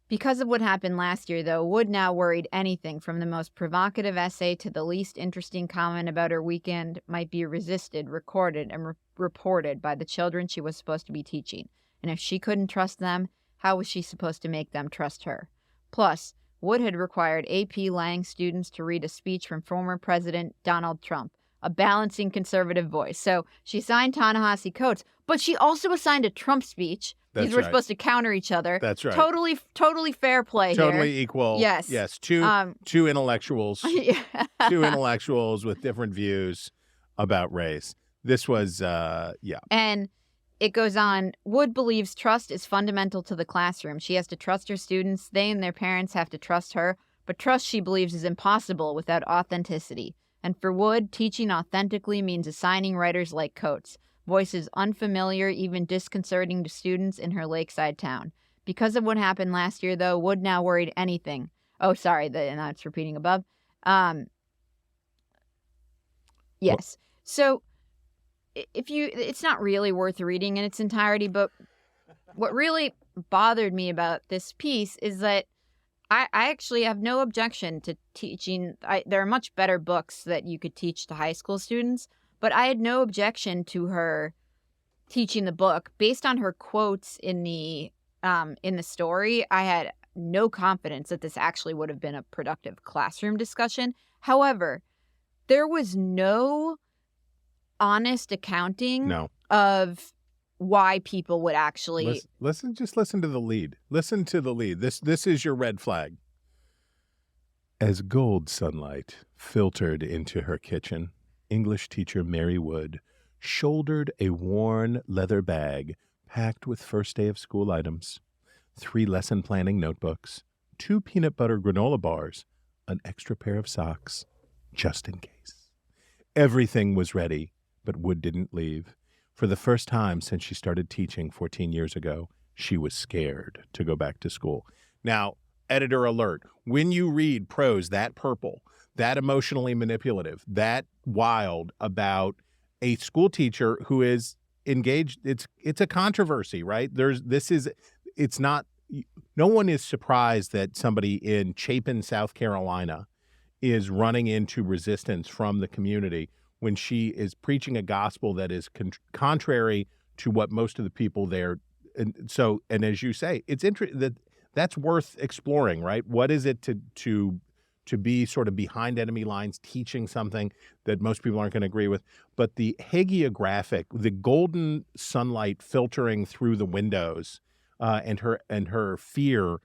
Speaker 8: Because of what happened last year, though, Wood now worried anything from the most provocative essay to the least interesting comment about her weekend might be resisted, recorded, and reported by the children she was supposed to be teaching. And if she couldn't trust them, how was she supposed to make them trust her? Plus, Wood had required AP Lang students to read a speech from former President Donald Trump, a balancing conservative voice. So she assigned Ta-Nehisi Coates, but she also assigned a Trump speech. These were supposed to counter each other.
Speaker 7: That's right.
Speaker 8: Totally fair play here.
Speaker 7: Totally equal.
Speaker 8: Yes.
Speaker 7: Yes. Two intellectuals. Two intellectuals with different views about race. This was,
Speaker 8: And it goes on, Wood believes trust is fundamental to the classroom. She has to trust her students. They and their parents have to trust her. But trust, she believes, is impossible without authenticity. And for Wood, teaching authentically means assigning writers like Coates, voices unfamiliar, even disconcerting to students in her lakeside town. Because of what happened last year, though, Wood now worried anything. Oh, sorry, now it's repeating above. Yes. So it's not really worth reading in its entirety, but what really bothered me about this piece is that I actually have no objection to teaching. There are much better books that you could teach to high school students, but I had no objection to her teaching the book based on her quotes in the story. I had no confidence that this actually would have been a productive classroom discussion. However, there was no honest accounting of why people would actually
Speaker 7: listen to the lead. Listen to the lead. This is your red flag. As gold sunlight filtered into her kitchen, English teacher Mary Wood shouldered a worn leather bag packed with first day of school items, 3 lesson planning notebooks, 2 peanut butter granola bars, an extra pair of socks, just in case. Everything was ready, but Wood didn't leave. For the first time since she started teaching 14 years ago, she was scared to go back to school. Now, editor alert, when you read prose that purple, that emotionally manipulative, that wild about a school teacher who is engaged, it's a controversy, right? No one is surprised that somebody in Chapin, South Carolina is running into resistance from the community when she is preaching a gospel that is contrary to what most of the people there. And as you say, it's that's worth exploring, right? What is it to be sort of behind enemy lines, teaching something that most people aren't going to agree with? But the hagiographic, the golden sunlight filtering through the windows, and her fear.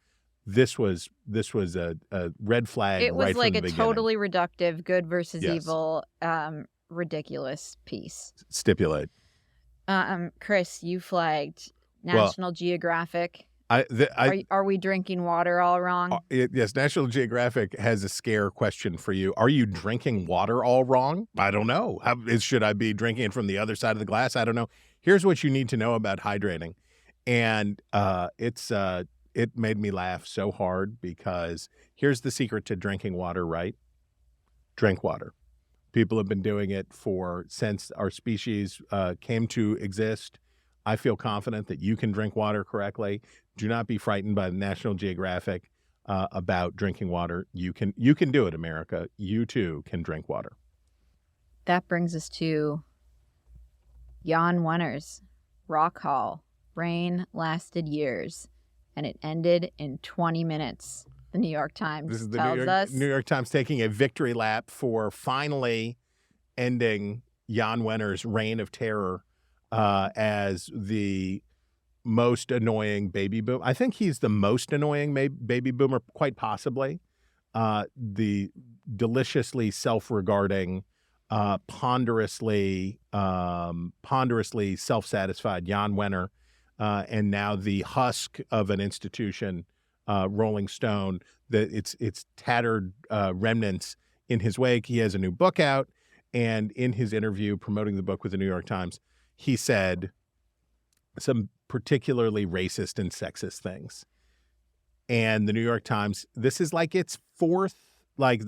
Speaker 7: This was a red flag.
Speaker 8: It was
Speaker 7: right
Speaker 8: like
Speaker 7: from the
Speaker 8: a
Speaker 7: beginning.
Speaker 8: Totally reductive, good versus
Speaker 7: Yes.
Speaker 8: evil, ridiculous piece.
Speaker 7: Stipulate.
Speaker 8: Chris, you flagged National Geographic. Are we drinking water all wrong?
Speaker 7: Yes, National Geographic has a scare question for you. Are you drinking water all wrong? I don't know. Should I be drinking it from the other side of the glass? I don't know. Here's what you need to know about hydrating. And it made me laugh so hard because here's the secret to drinking water right. Drink water. People have been doing it since our species came to exist. I feel confident that you can drink water correctly. Do not be frightened by the National Geographic about drinking water. You can do it, America. You too can drink water.
Speaker 8: That brings us to Jan Wenner's Rock Hall. Rain lasted years, and it ended in 20 minutes. The New York Times tells us.
Speaker 7: New York Times taking a victory lap for finally ending Jan Wenner's reign of terror as the most annoying baby boomer. I think he's the most annoying baby boomer, quite possibly. The deliciously self-regarding, ponderously self-satisfied Jan Wenner, and now the husk of an institution, Rolling Stone, its tattered remnants in his wake. He has a new book out, and in his interview promoting the book with the New York Times, he said some particularly racist and sexist things. And the New York Times, this is like the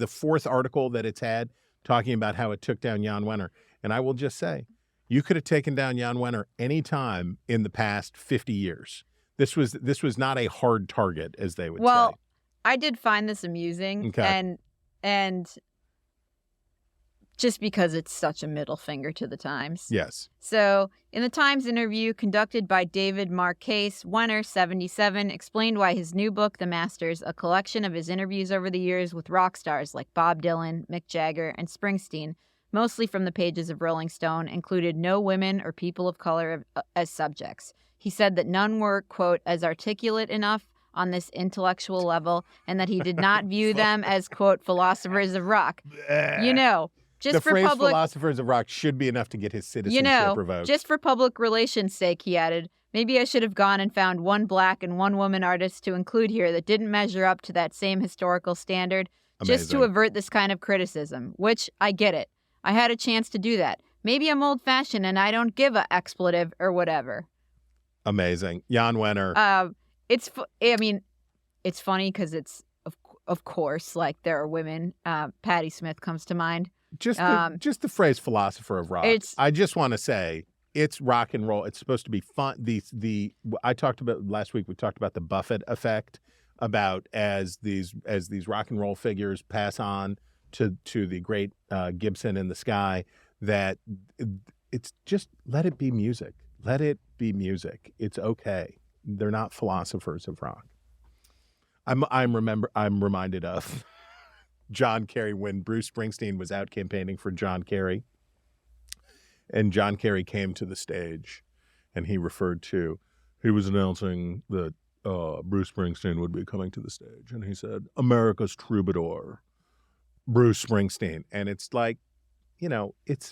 Speaker 7: fourth article that it's had talking about how it took down Jan Wenner. And I will just say, you could have taken down Jan Wenner any time in the past 50 years. This was not a hard target, as they would say.
Speaker 8: Well, I did find this amusing,
Speaker 7: Okay.
Speaker 8: and just because it's such a middle finger to the Times.
Speaker 7: Yes.
Speaker 8: So, in the Times interview conducted by David Marquez, Wenner, 77, explained why his new book, The Masters, a collection of his interviews over the years with rock stars like Bob Dylan, Mick Jagger, and Springsteen, mostly from the pages of Rolling Stone, included no women or people of color as subjects. He said that none were, quote, as articulate enough on this intellectual level, and that he did not view them as, quote, philosophers of rock. You know, just
Speaker 7: the
Speaker 8: for
Speaker 7: phrase
Speaker 8: public,
Speaker 7: philosophers of rock should be enough to get his citizenship revoked.
Speaker 8: just for public relations' sake, he added, maybe I should have gone and found one black and one woman artist to include here that didn't measure up to that same historical standard, just to
Speaker 7: Amazing.
Speaker 8: avert this kind of criticism, which I get it. I had a chance to do that. Maybe I'm old-fashioned and I don't give a expletive or whatever.
Speaker 7: Amazing. Jan Wenner.
Speaker 8: It's funny because it's, of course, like there are women. Patti Smith comes to mind.
Speaker 7: Just the phrase philosopher of rock. I just want to say it's rock and roll. It's supposed to be fun. I talked about last week, we talked about the Buffett effect, about as these rock and roll figures pass on to the great Gibson in the sky, that it's just let it be music. Let it be music. It's okay. They're not philosophers of rock. I'm reminded of John Kerry when Bruce Springsteen was out campaigning for John Kerry, and John Kerry came to the stage, and he was announcing that Bruce Springsteen would be coming to the stage, and he said, "America's troubadour, Bruce Springsteen," and it's like,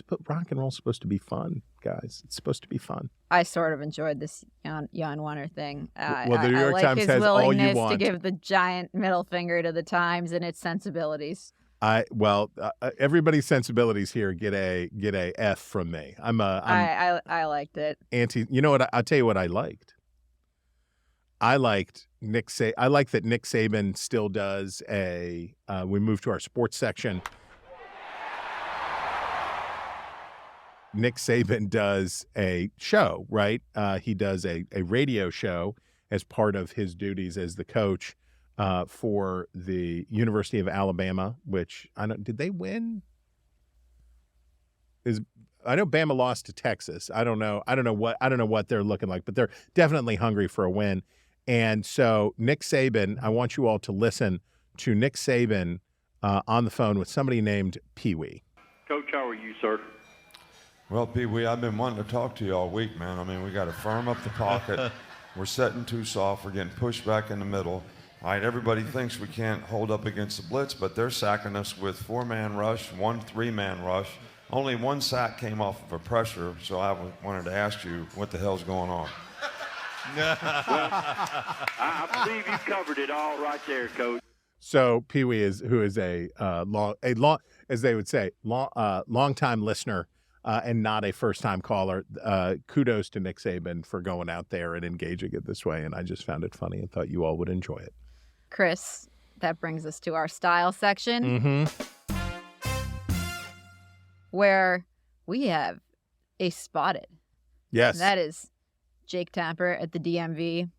Speaker 7: but rock and roll's supposed to be fun, guys. It's supposed to be fun.
Speaker 8: I sort of enjoyed this Jan Wenner thing.
Speaker 7: Well, the New York
Speaker 8: I like
Speaker 7: Times
Speaker 8: his
Speaker 7: has all you
Speaker 8: willingness
Speaker 7: want.
Speaker 8: to give the giant middle finger to the Times and its sensibilities.
Speaker 7: Everybody's sensibilities here get a F from me.
Speaker 8: I liked it.
Speaker 7: Anti. You know what? I'll tell you what I liked. I liked I like that Nick Saban still does we move to our sports section. Nick Saban does a show, right? He does a radio show as part of his duties as the coach for the University of Alabama, which did they win? I know Bama lost to Texas. I don't know what they're looking like, but they're definitely hungry for a win. And so Nick Saban, I want you all to listen to Nick Saban on the phone with somebody named Pee Wee.
Speaker 10: Coach, how are you, sir?
Speaker 11: Well, Pee Wee, I've been wanting to talk to you all week, man. I mean, we got to firm up the pocket. We're setting too soft. We're getting pushed back in the middle. All right, everybody thinks we can't hold up against the blitz, but they're sacking us with 4-man rush, 1 3-man rush. Only 1 sack came off of a pressure, so I wanted to ask you what the hell's going on.
Speaker 10: Well, I believe you covered it all right there, Coach.
Speaker 7: So Pee Wee who is a long, as they would say, long-time listener and not a first-time caller. Kudos to Nick Saban for going out there and engaging it this way, and I just found it funny and thought you all would enjoy it.
Speaker 8: Chris, that brings us to our style section, where we have a spotted.
Speaker 7: Yes.
Speaker 8: That is Jake Tapper at the DMV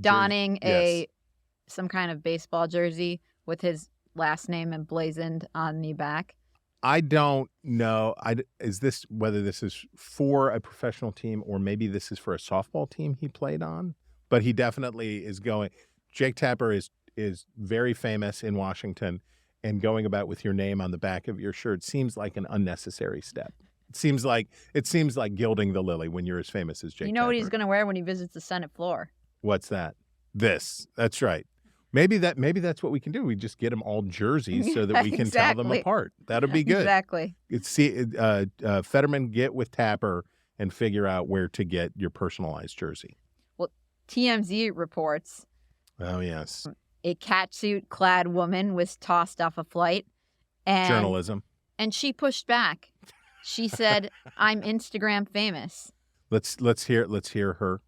Speaker 7: donning
Speaker 8: some kind of baseball jersey with his last name emblazoned on the back.
Speaker 7: I don't know. Whether this is for a professional team or maybe this is for a softball team he played on, but he definitely is going. Jake Tapper is very famous in Washington, and going about with your name on the back of your shirt seems like an unnecessary step. It seems like gilding the lily when you're as famous as Jake.
Speaker 8: You know
Speaker 7: Tapper.
Speaker 8: what he's going to wear when he visits the Senate floor?
Speaker 7: What's that? That's right. Maybe that's what we can do. We just get them all jerseys so that we can tell them apart. That'll be good.
Speaker 8: Exactly.
Speaker 7: Fetterman, get with Tapper and figure out where to get your personalized jersey.
Speaker 8: Well, TMZ reports.
Speaker 7: Oh, yes.
Speaker 8: A catsuit-clad woman was tossed off a flight. And,
Speaker 7: journalism.
Speaker 8: And she pushed back. She said, "I'm Instagram famous."
Speaker 7: Let's hear her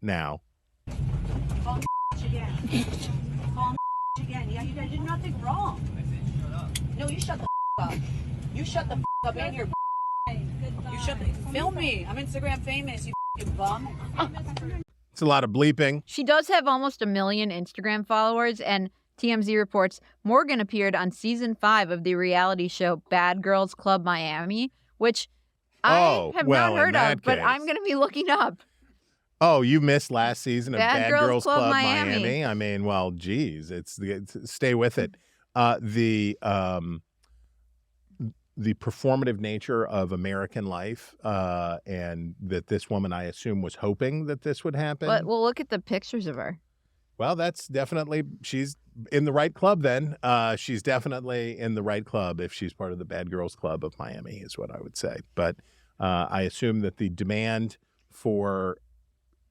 Speaker 7: now.
Speaker 12: Again. Yeah, you guys did nothing wrong. No, you shut the up. You shut the up and you're you shut the film me. I'm Instagram famous, you bum.
Speaker 7: It's a lot of bleeping.
Speaker 8: She does have almost 1 million Instagram followers, and TMZ reports Morgan appeared on season 5 of the reality show Bad Girls Club Miami, which I have not heard of, but I'm going to be looking up.
Speaker 7: Oh, you missed last season of
Speaker 8: Bad Girls Club
Speaker 7: Miami. I mean, well, geez, stay with it. The performative nature of American life, and that this woman, I assume, was hoping that this would happen.
Speaker 8: But well, look at the pictures of her.
Speaker 7: Well, that's definitely, she's in the right club then. She's definitely in the right club if she's part of the Bad Girls Club of Miami is what I would say. But I assume that the demand for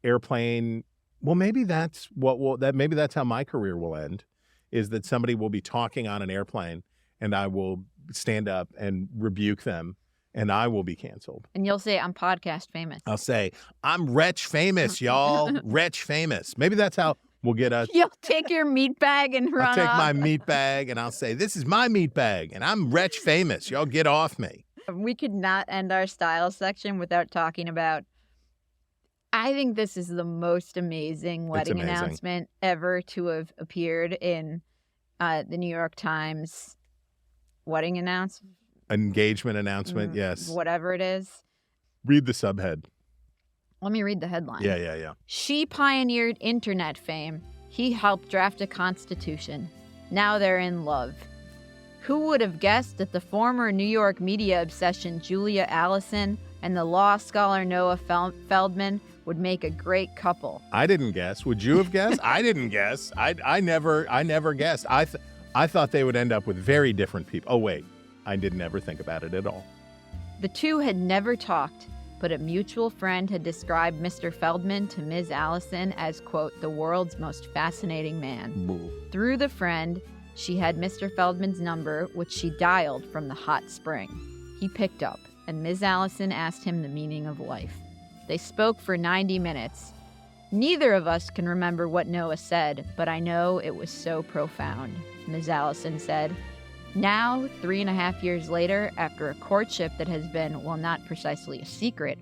Speaker 7: airplane, well, maybe that's maybe that's how my career will end, is that somebody will be talking on an airplane and I will stand up and rebuke them and I will be canceled.
Speaker 8: And you'll say, I'm podcast famous.
Speaker 7: I'll say, I'm Wretch famous, y'all. Wretch famous. Maybe that's how we'll get us.
Speaker 8: You'll take your meat bag and run
Speaker 7: I'll take
Speaker 8: off.
Speaker 7: my meat bag and I'll say, this is my meat bag and I'm Wretch famous. Y'all get off me.
Speaker 8: We could not end our style section without talking about, I think this is the most amazing wedding announcement ever to have appeared in the New York Times wedding announcement.
Speaker 7: Engagement announcement, yes.
Speaker 8: Whatever it is.
Speaker 7: Read the subhead.
Speaker 8: Let me read the headline.
Speaker 7: Yeah.
Speaker 8: She pioneered internet fame. He helped draft a constitution. Now they're in love. Who would have guessed that the former New York media obsession Julia Allison and the law scholar Noah Feldman would make a great couple?
Speaker 7: I didn't guess. Would you have guessed? I didn't guess. I never guessed. I thought they would end up with very different people. Oh, wait. I didn't ever think about it at all.
Speaker 8: The two had never talked, but a mutual friend had described Mr. Feldman to Ms. Allison as, quote, the world's most fascinating man.
Speaker 7: Boo.
Speaker 8: Through the friend, she had Mr. Feldman's number, which she dialed from the hot spring. He picked up, and Ms. Allison asked him the meaning of life. They spoke for 90 minutes. Neither of us can remember what Noah said, but I know it was so profound, Ms. Allison said. Now, 3.5 years later, after a courtship that has been, well, not precisely a secret,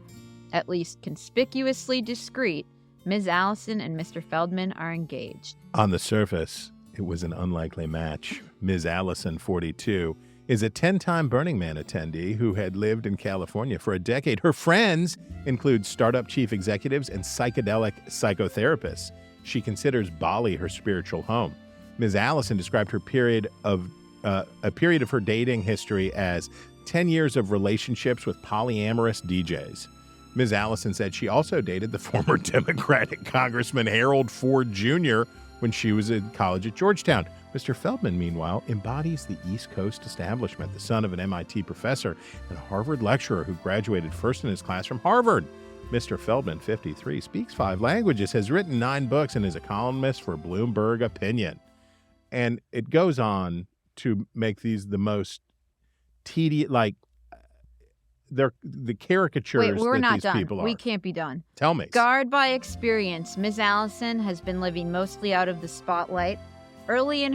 Speaker 8: at least conspicuously discreet, Ms. Allison and Mr. Feldman are engaged.
Speaker 7: On the surface, it was an unlikely match. Ms. Allison, 42, is a 10-time Burning Man attendee who had lived in California for a decade. Her friends include startup chief executives and psychedelic psychotherapists. She considers Bali her spiritual home. Ms. Allison described her period of her dating history as 10 years of relationships with polyamorous DJs. Ms. Allison said she also dated the former Democratic Congressman Harold Ford Jr. when she was in college at Georgetown. Mr. Feldman, meanwhile, embodies the East Coast establishment, the son of an MIT professor and a Harvard lecturer who graduated first in his class from Harvard. Mr. Feldman, 53, speaks 5 languages, has written 9 books, and is a columnist for Bloomberg Opinion. And it goes on to make these the most tedious, like, they're the caricatures.
Speaker 8: Wait, we're
Speaker 7: that
Speaker 8: not
Speaker 7: these
Speaker 8: done.
Speaker 7: people are.
Speaker 8: We can't be done.
Speaker 7: Tell me.
Speaker 8: Scarred by experience, Ms. Allison has been living mostly out of the spotlight. Early in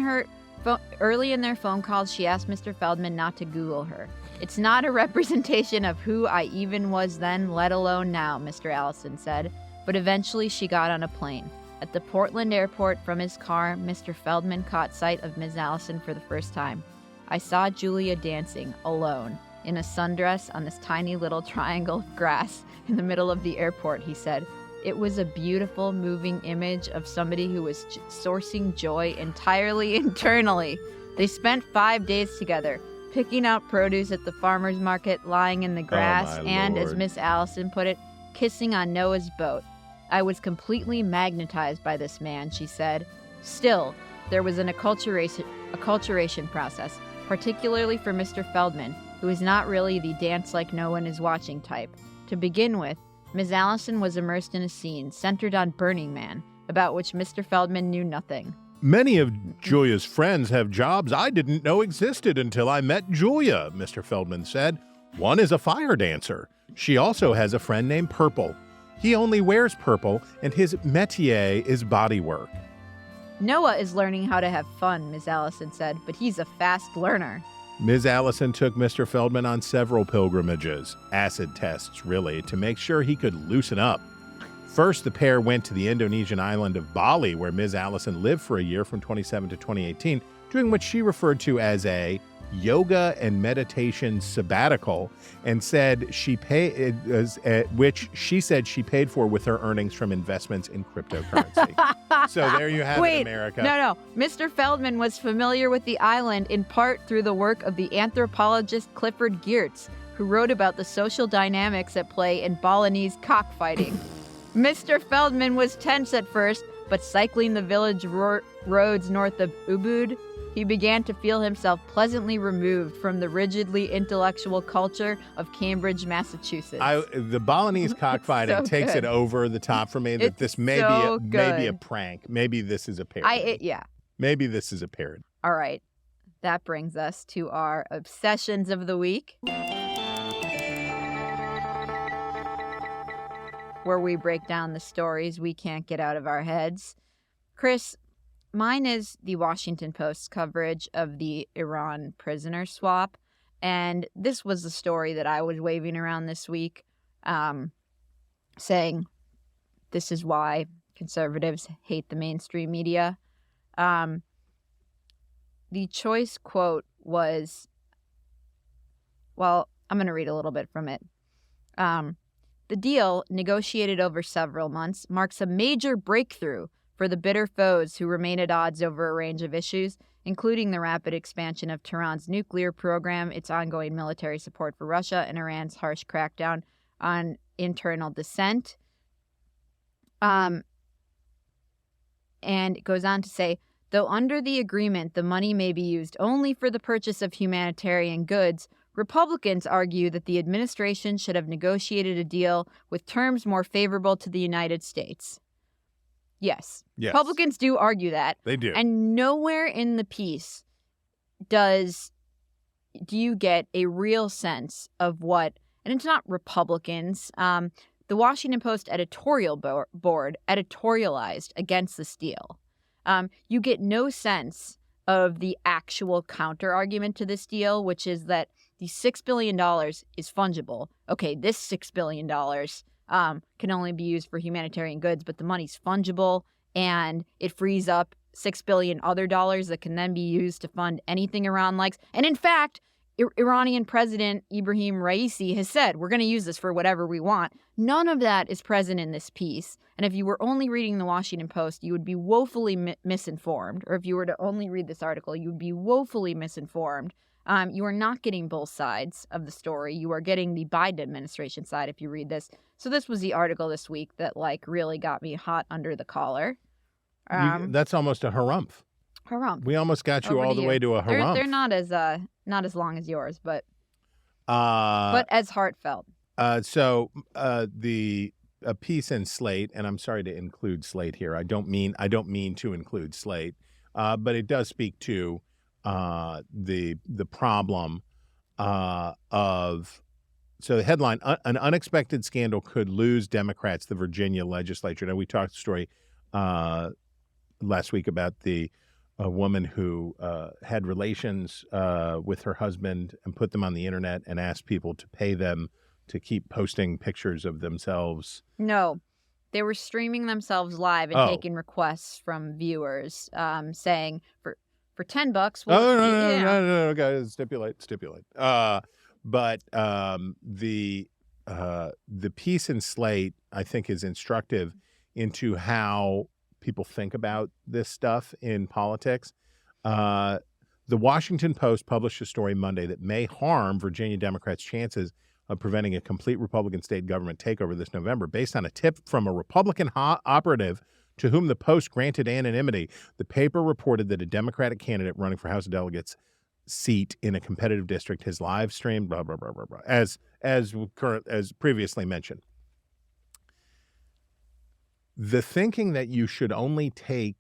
Speaker 8: their phone calls, she asked Mr. Feldman not to Google her. It's not a representation of who I even was then, let alone now, Mr. Allison said. But eventually she got on a plane. At the Portland airport, from his car, Mr. Feldman caught sight of Ms. Allison for the first time. I saw Julia dancing, alone, in a sundress on this tiny little triangle of grass in the middle of the airport, he said. It was a beautiful, moving image of somebody who was sourcing joy entirely internally. They spent 5 days together, picking out produce at the farmer's market, lying in the grass, and, as Miss Allison put it, kissing on Noah's boat. I was completely magnetized by this man, she said. Still, there was an acculturation process, particularly for Mr. Feldman, who is not really the dance like no one is watching type. To begin with, Ms. Allison was immersed in a scene centered on Burning Man, about which Mr. Feldman knew nothing.
Speaker 7: Many of Julia's friends have jobs I didn't know existed until I met Julia, Mr. Feldman said. One is a fire dancer. She also has a friend named Purple. He only wears purple, and his métier is bodywork.
Speaker 8: Noah is learning how to have fun, Ms. Allison said, but he's a fast learner.
Speaker 7: Ms. Allison took Mr. Feldman on several pilgrimages, acid tests really, to make sure he could loosen up. First, the pair went to the Indonesian island of Bali, where Ms. Allison lived for a year from 2017 to 2018, doing what she referred to as a yoga and meditation sabbatical, and said she paid, which she said she paid for with her earnings from investments in cryptocurrency. So there you have it, America.
Speaker 8: No. Mr. Feldman was familiar with the island in part through the work of the anthropologist Clifford Geertz, who wrote about the social dynamics at play in Balinese cockfighting. Mr. Feldman was tense at first, but cycling the village roads north of Ubud, he began to feel himself pleasantly removed from the rigidly intellectual culture of Cambridge, Massachusetts.
Speaker 7: The Balinese cockfighting
Speaker 8: So
Speaker 7: takes
Speaker 8: good.
Speaker 7: it over the top for me. That
Speaker 8: It's
Speaker 7: this may
Speaker 8: so
Speaker 7: be a
Speaker 8: good.
Speaker 7: prank. Maybe this is a parody.
Speaker 8: Yeah.
Speaker 7: Maybe this is a parody.
Speaker 8: All right. That brings us to our obsessions of the week, where we break down the stories we can't get out of our heads. Chris, mine is the Washington Post's coverage of the Iran prisoner swap. And this was the story that I was waving around this week, saying this is why conservatives hate the mainstream media. The choice quote was, well, I'm going to read a little bit from it. The deal, negotiated over several months, marks a major breakthrough for the bitter foes who remain at odds over a range of issues, including the rapid expansion of Tehran's nuclear program, its ongoing military support for Russia, and Iran's harsh crackdown on internal dissent. And it goes on to say, though under the agreement the money may be used only for the purchase of humanitarian goods, Republicans argue that the administration should have negotiated a deal with terms more favorable to the United States. Yes. Republicans do argue that.
Speaker 7: They do.
Speaker 8: And nowhere in the piece do you get a real sense of what, and it's not Republicans. The Washington Post editorial board editorialized against this deal. You get no sense of the actual counter argument to this deal, which is that the $6 billion is fungible. Okay, this $6 billion can only be used for humanitarian goods, but the money's fungible and it frees up $6 billion other dollars that can then be used to fund anything Iran likes. And in fact, Iranian President Ibrahim Raisi has said, we're going to use this for whatever we want. None of that is present in this piece. And if you were only reading the Washington Post, you would be woefully misinformed. Or if you were to only read this article, you would be woefully misinformed. You are not getting both sides of the story. You are getting the Biden administration side if you read this. So this was the article this week that really got me hot under the collar.
Speaker 7: That's almost a harumph.
Speaker 8: Harumph.
Speaker 7: We almost got you
Speaker 8: Over
Speaker 7: all
Speaker 8: to
Speaker 7: the way to a harumph.
Speaker 8: They're not as long as yours, but as heartfelt.
Speaker 7: So the piece in Slate, and I'm sorry to include Slate here. I don't mean to include Slate, but it does speak to the problem of. So the headline: an unexpected scandal could lose Democrats the Virginia legislature. Now we talked the story last week about a woman who had relations with her husband and put them on the internet and asked people to pay them to keep posting pictures of themselves.
Speaker 8: No, they were streaming themselves live and taking requests from viewers, saying for $10.
Speaker 7: No, guys, stipulate. But the piece in Slate, I think, is instructive into how people think about this stuff in politics. The Washington Post published a story Monday that may harm Virginia Democrats' chances of preventing a complete Republican state government takeover this November, based on a tip from a Republican operative to whom the Post granted anonymity. The paper reported that a Democratic candidate running for House of Delegates seat in a competitive district has live streamed blah blah blah blah blah as previously mentioned. The thinking that you should only take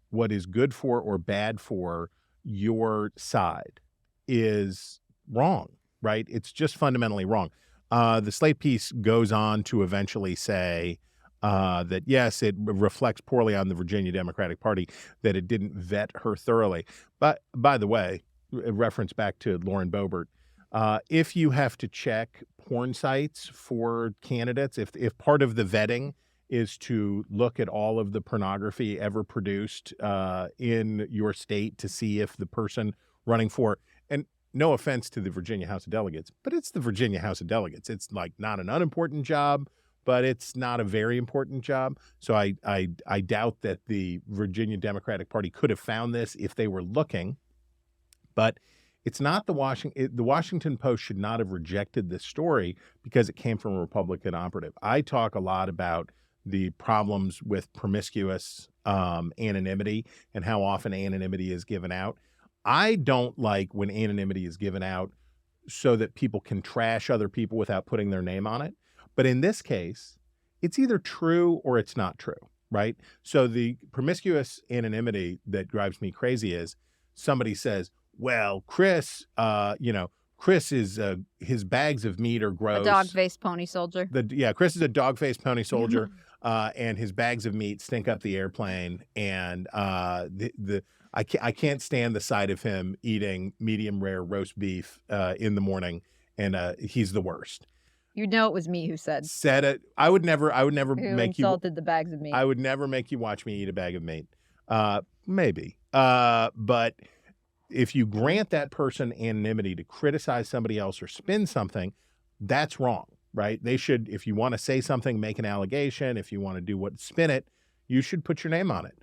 Speaker 7: what is good for or bad for your side is wrong, right? It's just fundamentally wrong. The Slate piece goes on to eventually say that, yes, it reflects poorly on the Virginia Democratic Party that it didn't vet her thoroughly. But by the way, a reference back to Lauren Boebert, if you have to check porn sites for candidates, if part of the vetting is to look at all of the pornography ever produced in your state to see if the person running for, and no offense to the Virginia House of Delegates, but it's the Virginia House of Delegates. It's not an unimportant job, but it's not a very important job. So I doubt that the Virginia Democratic Party could have found this if they were looking. But it's not the Washington Post should not have rejected this story because it came from a Republican operative. I talk a lot about the problems with promiscuous anonymity and how often anonymity is given out. I don't like when anonymity is given out so that people can trash other people without putting their name on it. But in this case, it's either true or it's not true, right? So the promiscuous anonymity that drives me crazy is somebody says, well, Chris, Chris is, his bags of meat are gross.
Speaker 8: A dog-faced pony soldier.
Speaker 7: Chris is a dog-faced pony soldier, and his bags of meat stink up the airplane. And I can't stand the sight of him eating medium rare roast beef in the morning, and he's the worst.
Speaker 8: You know it was me who said
Speaker 7: it. I would never
Speaker 8: who
Speaker 7: make
Speaker 8: insulted the bags of meat.
Speaker 7: I would never make you watch me eat a bag of meat. Maybe. But if you grant that person anonymity to criticize somebody else or spin something, that's wrong, right? They should, if you want to say something, make an allegation. If you want to do spin it, you should put your name on it.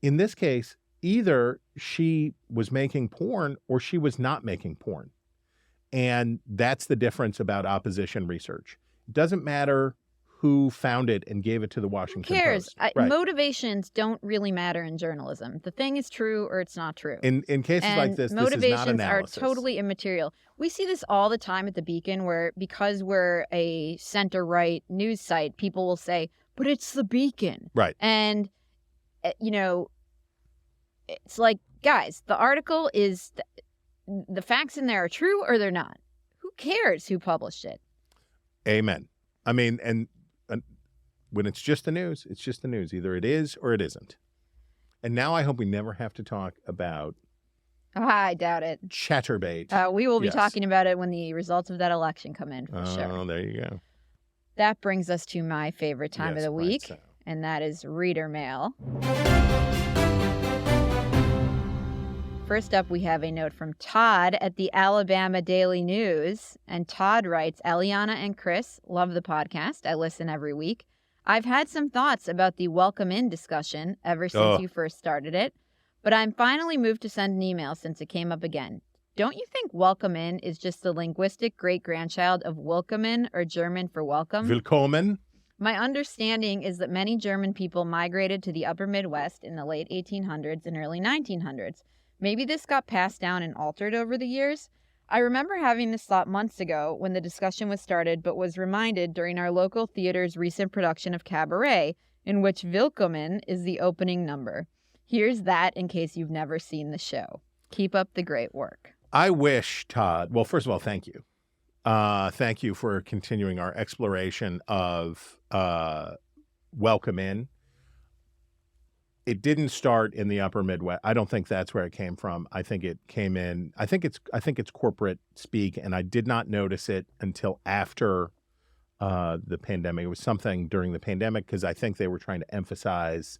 Speaker 7: In this case, either she was making porn or she was not making porn. And that's the difference about opposition research. It doesn't matter who found it and gave it to the Washington
Speaker 8: Who cares?
Speaker 7: Post. Right.
Speaker 8: Motivations don't really matter in journalism. The thing is true or it's not true.
Speaker 7: In cases like this is not
Speaker 8: motivations
Speaker 7: analysis.
Speaker 8: are totally immaterial. We see this all the time at the Beacon, where because we're a center-right news site, people will say, but it's the Beacon.
Speaker 7: Right.
Speaker 8: And, it's like, guys, the article is, the facts in there are true or they're not. Who cares who published it?
Speaker 7: Amen. I mean, and when it's just the news, it's just the news. Either it is or it isn't. And now I hope we never have to talk about
Speaker 8: I doubt it.
Speaker 7: Chatterbait.
Speaker 8: We will be talking about it when the results of that election come in, for sure.
Speaker 7: Oh, there you go.
Speaker 8: That brings us to my favorite time of the week, and that is reader mail. First up, we have a note from Todd at the Alabama Daily News. And Todd writes, Eliana and Chris, love the podcast. I listen every week. I've had some thoughts about the welcome in discussion ever since you first started it, but I'm finally moved to send an email since it came up again. Don't you think welcome in is just the linguistic great-grandchild of willkommen, or German for welcome?
Speaker 7: Willkommen.
Speaker 8: My understanding is that many German people migrated to the upper Midwest in the late 1800s and early 1900s. Maybe this got passed down and altered over the years. I remember having this thought months ago when the discussion was started, but was reminded during our local theater's recent production of Cabaret, in which Willkommen is the opening number. Here's that in case you've never seen the show. Keep up the great work.
Speaker 7: I wish, Todd, well, first of all, thank you. Thank you for continuing our exploration of welcome in. It didn't start in the upper Midwest. I don't think that's where it came from. I think it came in. I think it's corporate speak, and I did not notice it until after the pandemic. It was something during the pandemic because I think they were trying to emphasize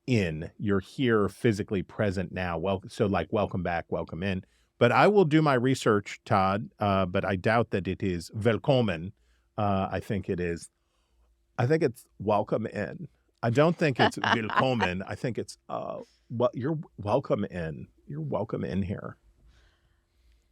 Speaker 7: you're here physically present now. So like welcome back, welcome in. But I will do my research, Todd. But I doubt that it is willkommen. I think it's welcome in. I don't think it's willkommen. I think it's you're welcome in. You're welcome in here.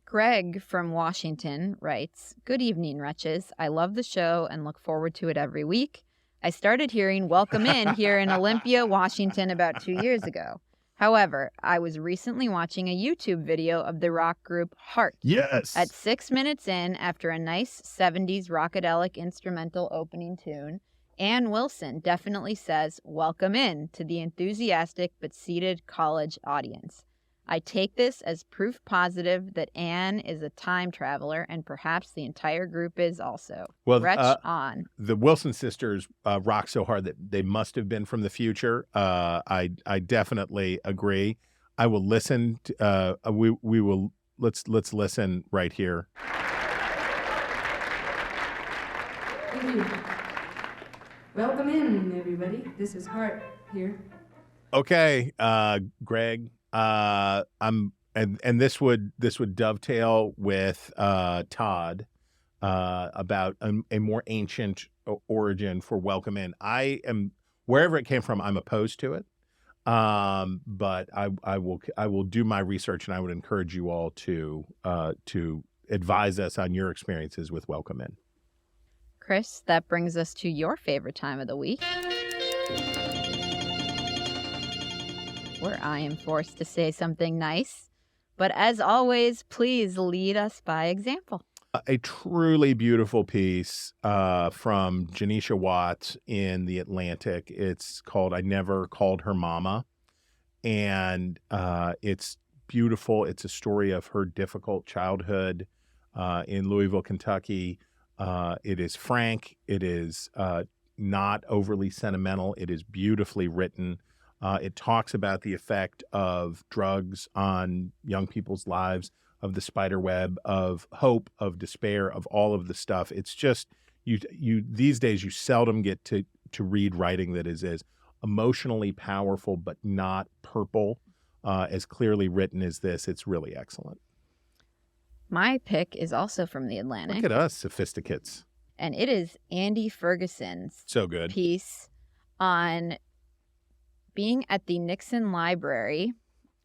Speaker 8: Greg from Washington writes, Good evening, Wretches. I love the show and look forward to it every week. I started hearing welcome in here in Olympia, Washington about 2 years ago. However, I was recently watching a YouTube video of the rock group Heart.
Speaker 7: Yes.
Speaker 8: At 6 minutes in, after a nice 70s rockadelic instrumental opening tune, Ann Wilson definitely says, welcome in to the enthusiastic but seated college audience. I take this as proof positive that Ann is a time traveler, and perhaps the entire group is also.
Speaker 7: Well,
Speaker 8: Wretch on.
Speaker 7: The Wilson sisters rock so hard that they must have been from the future. I definitely agree. I will listen. We will let's listen right here.
Speaker 13: Welcome in, everybody. This is Hart here.
Speaker 7: Okay, Greg. And this would dovetail with Todd about a more ancient origin for welcome in. I am, wherever it came from, I'm opposed to it. But I will do my research, and I would encourage you all to advise us on your experiences with welcome in.
Speaker 8: Chris, that brings us to your favorite time of the week, where I am forced to say something nice. But as always, please lead us by example.
Speaker 7: A truly beautiful piece from Janisha Watts in The Atlantic. It's called I Never Called Her Mama. And it's beautiful. It's a story of her difficult childhood in Louisville, Kentucky. It is frank. It is not overly sentimental. It is beautifully written. It talks about the effect of drugs on young people's lives, of the spider web, of hope, of despair, of all of the stuff. It's just, you these days you seldom get to read writing that is as emotionally powerful but not purple, as clearly written as this. It's really excellent.
Speaker 8: My pick is also from The Atlantic.
Speaker 7: Look at us, sophisticates.
Speaker 8: And it is Andy Ferguson's
Speaker 7: So good.
Speaker 8: piece on being at the Nixon Library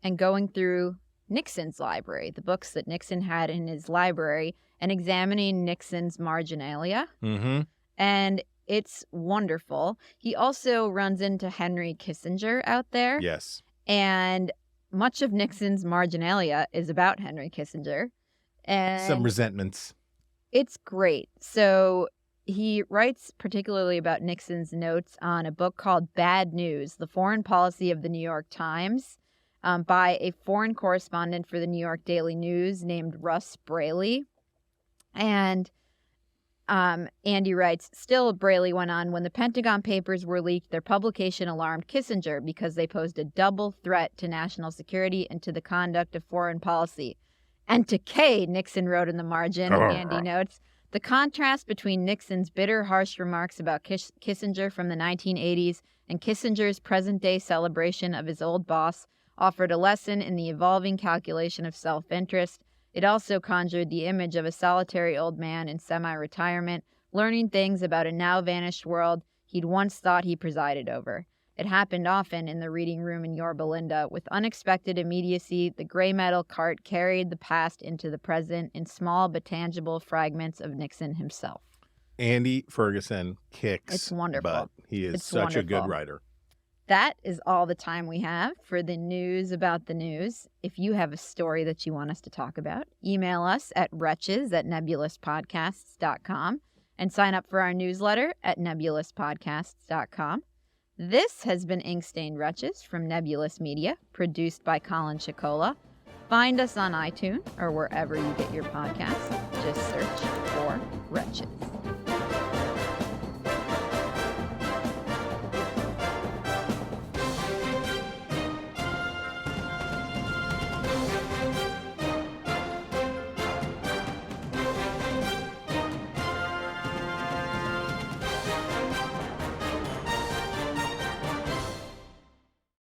Speaker 8: and going through Nixon's library, the books that Nixon had in his library, and examining Nixon's marginalia.
Speaker 7: Mm-hmm.
Speaker 8: And it's wonderful. He also runs into Henry Kissinger out there.
Speaker 7: Yes.
Speaker 8: And much of Nixon's marginalia is about Henry Kissinger. And
Speaker 7: Some resentments.
Speaker 8: it's great. So he writes particularly about Nixon's notes on a book called Bad News, The Foreign Policy of the New York Times, by a foreign correspondent for the New York Daily News named Russ Braley. And Andy writes, still, Braley went on, when the Pentagon Papers were leaked, their publication alarmed Kissinger because they posed a double threat to national security and to the conduct of foreign policy. And to K, Nixon wrote in the margin, Andy notes, the contrast between Nixon's bitter, harsh remarks about Kissinger from the 1980s and Kissinger's present-day celebration of his old boss offered a lesson in the evolving calculation of self-interest. It also conjured the image of a solitary old man in semi-retirement, learning things about a now-vanished world he'd once thought he presided over. It happened often in the reading room in Yorba Linda. With unexpected immediacy, the gray metal cart carried the past into the present in small but tangible fragments of Nixon himself.
Speaker 7: Andy Ferguson kicks.
Speaker 8: It's wonderful.
Speaker 7: But he is
Speaker 8: It's
Speaker 7: such a good
Speaker 8: wonderful.
Speaker 7: writer.
Speaker 8: That is all the time we have for the news about the news. If you have a story that you want us to talk about, email us at wretches@nebulouspodcasts.com and sign up for our newsletter at nebulouspodcasts.com. This has been Ink-Stained Wretches from Nebulous Media, produced by Colin Chicola. Find us on iTunes or wherever you get your podcasts. Just search for Wretches.